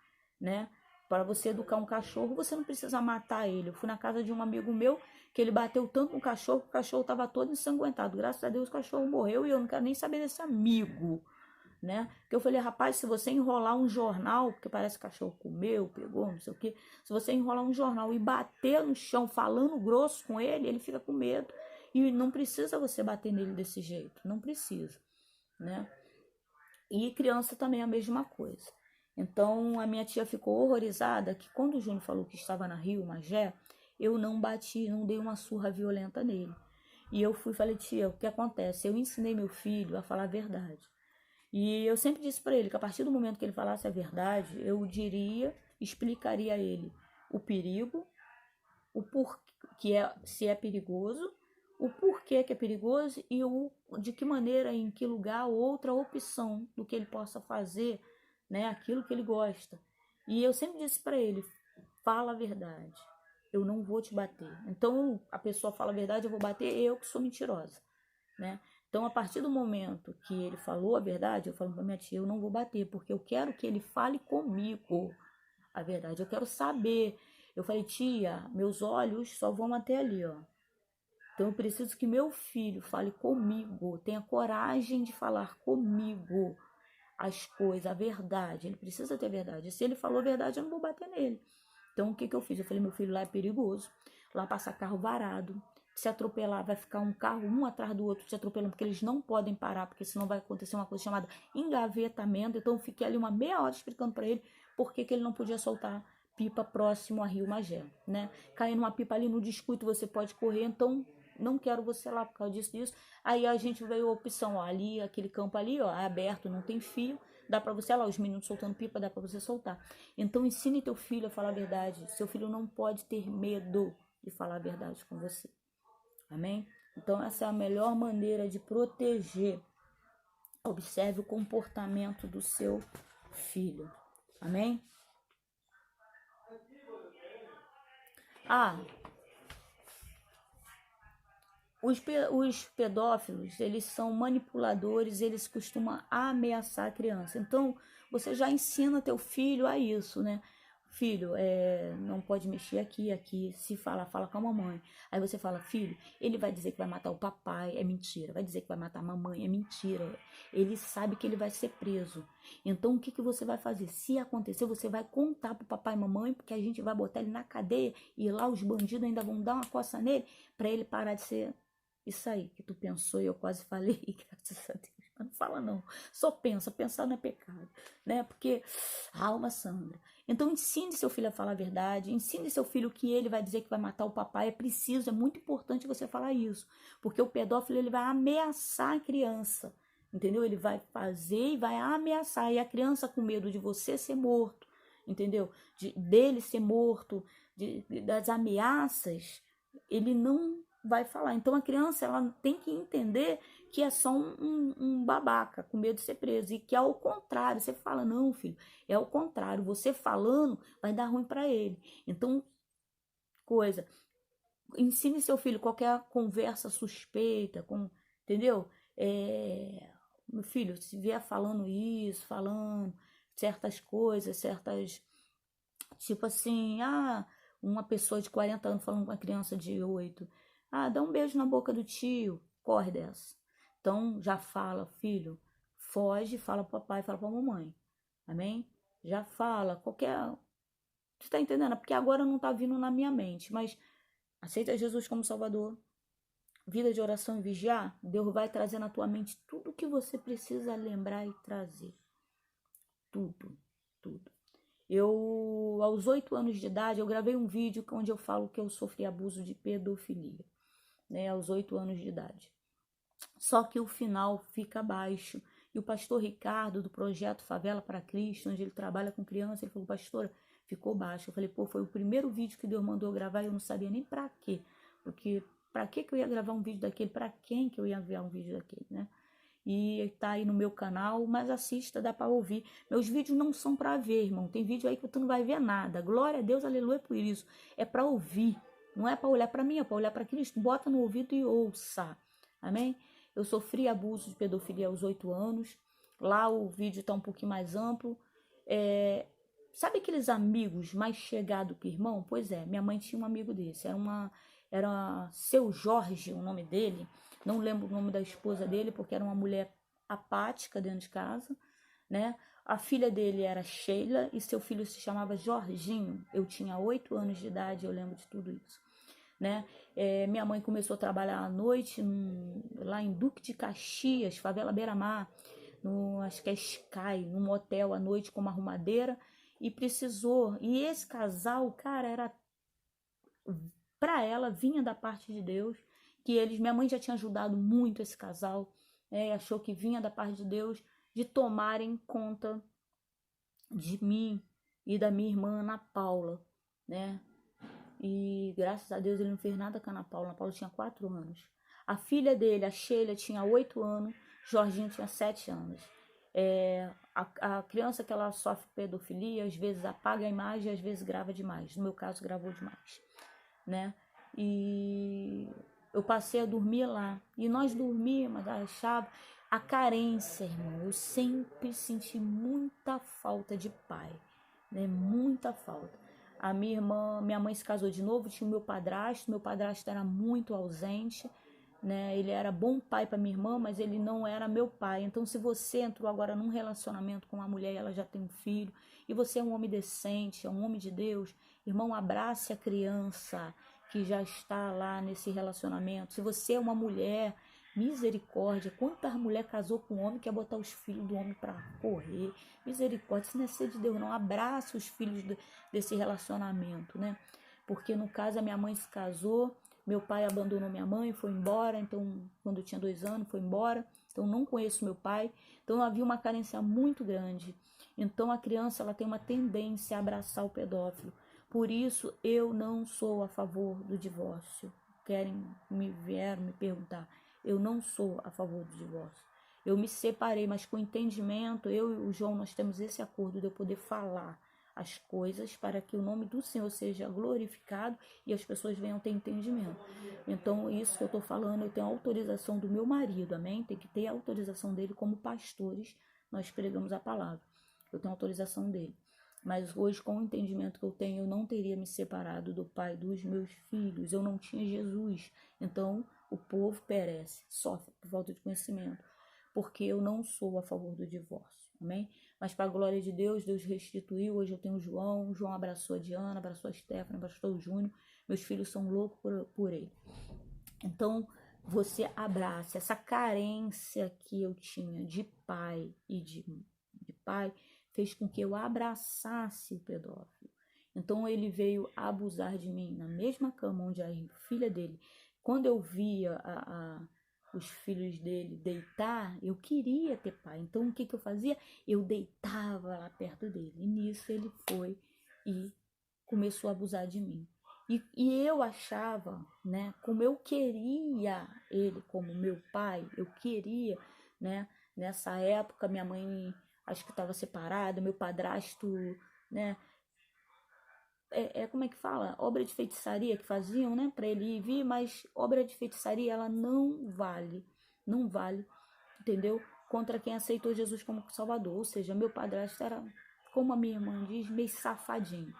né? Para você educar um cachorro, você não precisa matar ele. Eu fui na casa de um amigo meu que ele bateu tanto no cachorro que o cachorro estava todo ensanguentado. Graças a Deus o cachorro morreu e eu não quero nem saber desse amigo, né? Porque eu falei, rapaz, se você enrolar um jornal, porque parece que o cachorro comeu, pegou, não sei o quê, se você enrolar um jornal e bater no chão falando grosso com ele, ele fica com medo. E não precisa você bater nele desse jeito, não precisa, né? E criança também é a mesma coisa. Então a minha tia ficou horrorizada que quando o Júnior falou que estava na Rio Magé, eu não bati, não dei uma surra violenta nele. E eu fui e falei, tia, o que acontece? Eu ensinei meu filho a falar a verdade. E eu sempre disse para ele que a partir do momento que ele falasse a verdade, eu diria, explicaria a ele o perigo, o porquê que é, se é perigoso, o porquê que é perigoso e de que maneira, em que lugar, outra opção do que ele possa fazer, né, aquilo que ele gosta. E eu sempre disse para ele, fala a verdade, eu não vou te bater. Então a pessoa fala a verdade, eu vou bater, eu que sou mentirosa, né? Então, a partir do momento que ele falou a verdade, eu falo para minha tia, eu não vou bater, porque eu quero que ele fale comigo a verdade. Eu quero saber. Eu falei, tia, meus olhos só vão até ali, ó. Então, eu preciso que meu filho fale comigo, tenha coragem de falar comigo as coisas, a verdade. Ele precisa ter verdade. Se ele falou a verdade, eu não vou bater nele. Então, o que eu fiz? Eu falei, meu filho, lá é perigoso. Lá passa carro varado. Se atropelar, vai ficar um carro um atrás do outro te atropelando, porque eles não podem parar, porque senão vai acontecer uma coisa chamada engavetamento. Então, eu fiquei ali uma meia hora explicando para ele por que ele não podia soltar pipa próximo a Rio Magé, né? Caindo uma pipa ali no descuido, você pode correr, então não quero você lá por causa disso. Aí a gente veio a opção, ó, ali, aquele campo ali, ó, é aberto, não tem fio, dá para você, lá, os meninos soltando pipa, dá para você soltar. Então ensine teu filho a falar a verdade. Seu filho não pode ter medo de falar a verdade com você. Amém? Então essa é a melhor maneira de proteger. Observe o comportamento do seu filho. Amém? Os pedófilos, eles são manipuladores, eles costumam ameaçar a criança. Então, você já ensina teu filho a isso, né? Filho, não pode mexer aqui. Se fala, fala com a mamãe. Aí você fala, filho, ele vai dizer que vai matar o papai, é mentira. Vai dizer que vai matar a mamãe, é mentira. Ele sabe que ele vai ser preso. Então, o que você vai fazer? Se acontecer, você vai contar pro papai e mamãe, porque a gente vai botar ele na cadeia e lá os bandidos ainda vão dar uma coça nele para ele parar de ser isso aí que tu pensou e eu quase falei, graças a Deus. Mas não fala não. Só pensa, pensar não é pecado, né? Porque alma sangra. Então ensine seu filho a falar a verdade, ensine seu filho que ele vai dizer que vai matar o papai, é preciso, é muito importante você falar isso, porque o pedófilo ele vai ameaçar a criança, entendeu? Ele vai fazer e vai ameaçar, e a criança com medo de você ser morto, entendeu? Dele ser morto, das ameaças, ele não vai falar. Então a criança ela tem que entender que é só um babaca com medo de ser preso e que é o contrário. Você fala, não, filho, é o contrário. Você falando vai dar ruim para ele. Então, ensine seu filho qualquer conversa suspeita, entendeu? Meu filho, se vier falando isso, falando certas coisas, tipo assim, uma pessoa de 40 anos falando com uma criança de 8. Dá um beijo na boca do tio, corre dessa. Então, já fala, filho, foge, fala pro papai, fala pra mamãe. Amém? Já fala, Você tá entendendo? Porque agora não tá vindo na minha mente, mas aceita Jesus como Salvador. Vida de oração e vigiar, Deus vai trazer na tua mente tudo o que você precisa lembrar e trazer. Tudo, tudo. Aos 8 anos de idade, eu gravei um vídeo onde eu falo que eu sofri abuso de pedofilia, né, aos 8 anos de idade. Só que o final fica baixo. E o pastor Ricardo, do projeto Favela para Cristo, onde ele trabalha com criança, ele falou, pastora, ficou baixo. Eu falei, foi o primeiro vídeo que Deus mandou eu gravar e eu não sabia nem para quê. Porque para que eu ia gravar um vídeo daquele? Para quem que eu ia enviar um vídeo daquele, né? E tá aí no meu canal, mas assista, dá para ouvir. Meus vídeos não são para ver, irmão. Tem vídeo aí que tu não vai ver nada. Glória a Deus, aleluia por isso. É para ouvir. Não é para olhar para mim, é para olhar para Cristo. Bota no ouvido e ouça. Amém? Eu sofri abuso de pedofilia aos 8 anos. Lá o vídeo tá um pouquinho mais amplo. Sabe aqueles amigos mais chegados que irmão? Pois é, minha mãe tinha um amigo desse. Era Seu Jorge, o nome dele. Não lembro o nome da esposa dele, porque era uma mulher apática dentro de casa, né? A filha dele era Sheila e seu filho se chamava Jorginho. Eu tinha 8 anos de idade, eu lembro de tudo isso, né? Minha mãe começou a trabalhar à noite lá em Duque de Caxias, favela Beira-Mar, no, acho que é Sky, num hotel à noite como arrumadeira, e precisou. E esse casal, cara, era para ela, vinha da parte de Deus, que eles, minha mãe já tinha ajudado muito esse casal, achou que vinha da parte de Deus, de tomarem conta de mim e da minha irmã Ana Paula, né? E graças a Deus ele não fez nada com a Ana Paula. Ana Paula tinha 4 anos. A filha dele, a Sheila, tinha 8 anos. Jorginho tinha 7 anos. A criança que ela sofre pedofilia, às vezes apaga a imagem, às vezes grava demais. No meu caso, gravou demais, né? E eu passei a dormir lá. E nós dormíamos, achava a carência, irmão. Eu sempre senti muita falta de pai, né? Muita falta. A minha mãe se casou de novo, tinha o meu padrasto era muito ausente, né? Ele era bom pai para minha irmã, mas ele não era meu pai. Então, se você entrou agora num relacionamento com uma mulher e ela já tem um filho, e você é um homem decente, é um homem de Deus, irmão, abrace a criança que já está lá nesse relacionamento. Se você é uma mulher, misericórdia, quantas mulher casou com um homem que quer botar os filhos do homem para correr? Misericórdia, isso não é ser de Deus, não. Abraça os filhos desse relacionamento, né? Porque no caso a minha mãe se casou, meu pai abandonou minha mãe, foi embora, então quando eu tinha 2 anos foi embora, então não conheço meu pai, então havia uma carência muito grande. Então a criança ela tem uma tendência a abraçar o pedófilo. Por isso eu não sou a favor do divórcio. Vieram me perguntar, eu não sou a favor do divórcio. Eu me separei, mas com entendimento, eu e o João nós temos esse acordo de eu poder falar as coisas para que o nome do Senhor seja glorificado e as pessoas venham ter entendimento. Então, isso que eu estou falando, eu tenho a autorização do meu marido, amém? Tem que ter a autorização dele como pastores, nós pregamos a palavra. Eu tenho a autorização dele. Mas hoje, com o entendimento que eu tenho, eu não teria me separado do pai dos meus filhos. Eu não tinha Jesus. Então, o povo perece, sofre por falta de conhecimento. Porque eu não sou a favor do divórcio, amém? Mas para a glória de Deus, Deus restituiu. Hoje eu tenho o João abraçou a Diana, abraçou a Stephanie, abraçou o Júnior. Meus filhos são loucos por ele. Então, você abraça essa carência que eu tinha de pai e de pai, fez com que eu abraçasse o pedófilo. Então, ele veio abusar de mim na mesma cama onde a filha dele, quando eu via os filhos dele deitar, eu queria ter pai. Então, o que eu fazia? Eu deitava lá perto dele. E nisso ele foi e começou a abusar de mim. E eu achava, né, como eu queria ele como meu pai, eu queria, né, nessa época minha mãe acho que estava separada, meu padrasto, né, como é que fala? Obra de feitiçaria que faziam, né, para ele ir vir, mas obra de feitiçaria ela não vale, entendeu? Contra quem aceitou Jesus como Salvador. Ou seja, meu padrasto era, como a minha irmã diz, meio safadinho,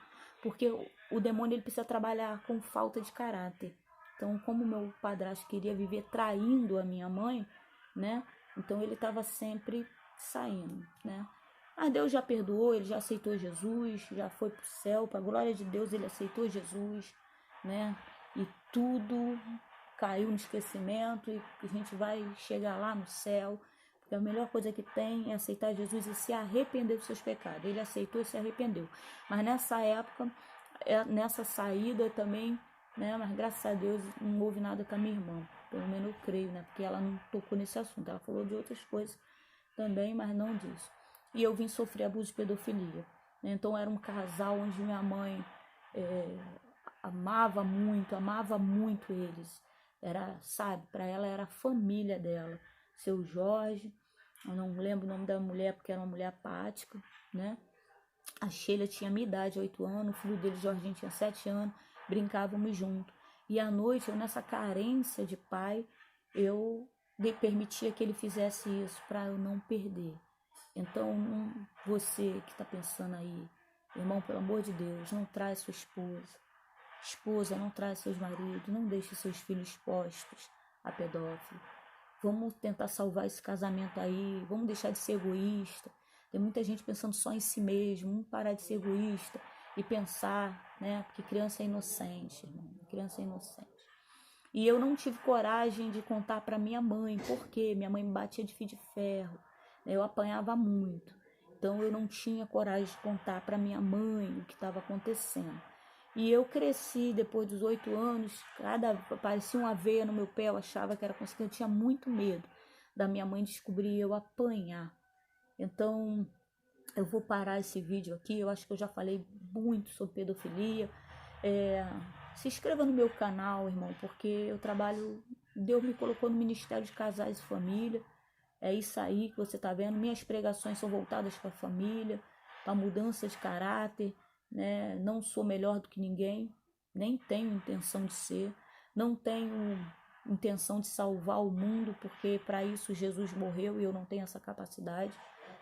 porque o demônio ele precisa trabalhar com falta de caráter. Então, como meu padrasto queria viver traindo a minha mãe, né? Então ele estava sempre saindo, né? Mas Deus já perdoou, ele já aceitou Jesus, já foi pro céu, para a glória de Deus, ele aceitou Jesus, né? E tudo caiu no esquecimento e a gente vai chegar lá no céu, porque a melhor coisa que tem é aceitar Jesus e se arrepender dos seus pecados. Ele aceitou e se arrependeu. Mas nessa época, nessa saída também, né? Mas graças a Deus não houve nada com a minha irmã, pelo menos eu creio, né? Porque ela não tocou nesse assunto, ela falou de outras coisas também, mas não disso. E eu vim sofrer abuso de pedofilia. Então era um casal onde minha mãe amava muito eles. Era, sabe, para ela era a família dela. Seu Jorge, eu não lembro o nome da mulher porque era uma mulher apática, né? A Sheila tinha minha idade, 8 anos, o filho dele, Jorginho, tinha 7 anos, brincávamos juntos. E à noite, eu nessa carência de pai, eu permitia que ele fizesse isso para eu não perder. Então, você que está pensando aí, irmão, pelo amor de Deus, não traz sua esposa, não traz seus maridos, não deixe seus filhos expostos a pedófilo. Vamos tentar salvar esse casamento aí, vamos deixar de ser egoísta. Tem muita gente pensando só em si mesmo, vamos parar de ser egoísta e pensar, né? Porque criança é inocente, irmão, criança é inocente. E eu não tive coragem de contar para minha mãe, porque minha mãe me batia de fio de ferro, Eu apanhava muito. Então eu não tinha coragem de contar para minha mãe o que estava acontecendo. E eu cresci depois dos 8 anos, parecia uma veia no meu pé, eu achava que era consequência, eu tinha muito medo da minha mãe descobrir eu apanhar. Então eu vou parar esse vídeo aqui, eu acho que eu já falei muito sobre pedofilia. É, Se inscreva no meu canal, irmão, porque eu trabalho, Deus me colocou no Ministério de Casais e Família. É isso aí que você está vendo. Minhas pregações são voltadas para a família, para mudança de caráter, né? Não sou melhor do que ninguém, nem tenho intenção de ser, não tenho intenção de salvar o mundo, porque para isso Jesus morreu e eu não tenho essa capacidade,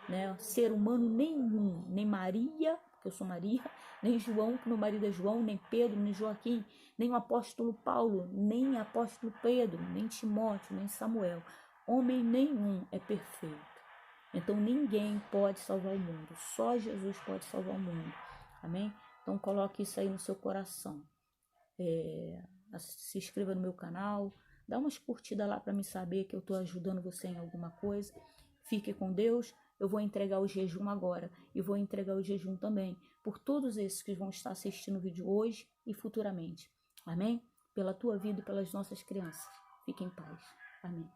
né? Ser humano nenhum, nem Maria, porque eu sou Maria, nem João, que meu marido é João, nem Pedro, nem Joaquim, nem o apóstolo Paulo, nem o apóstolo Pedro, nem Timóteo, nem Samuel. Homem nenhum é perfeito. Então ninguém pode salvar o mundo. Só Jesus pode salvar o mundo. Amém? Então coloque isso aí no seu coração. Se inscreva no meu canal. Dá umas curtidas lá para me saber que eu estou ajudando você em alguma coisa. Fique com Deus. Eu vou entregar o jejum agora. E vou entregar o jejum também por todos esses que vão estar assistindo o vídeo hoje e futuramente. Amém? Pela tua vida e pelas nossas crianças. Fique em paz. Amém.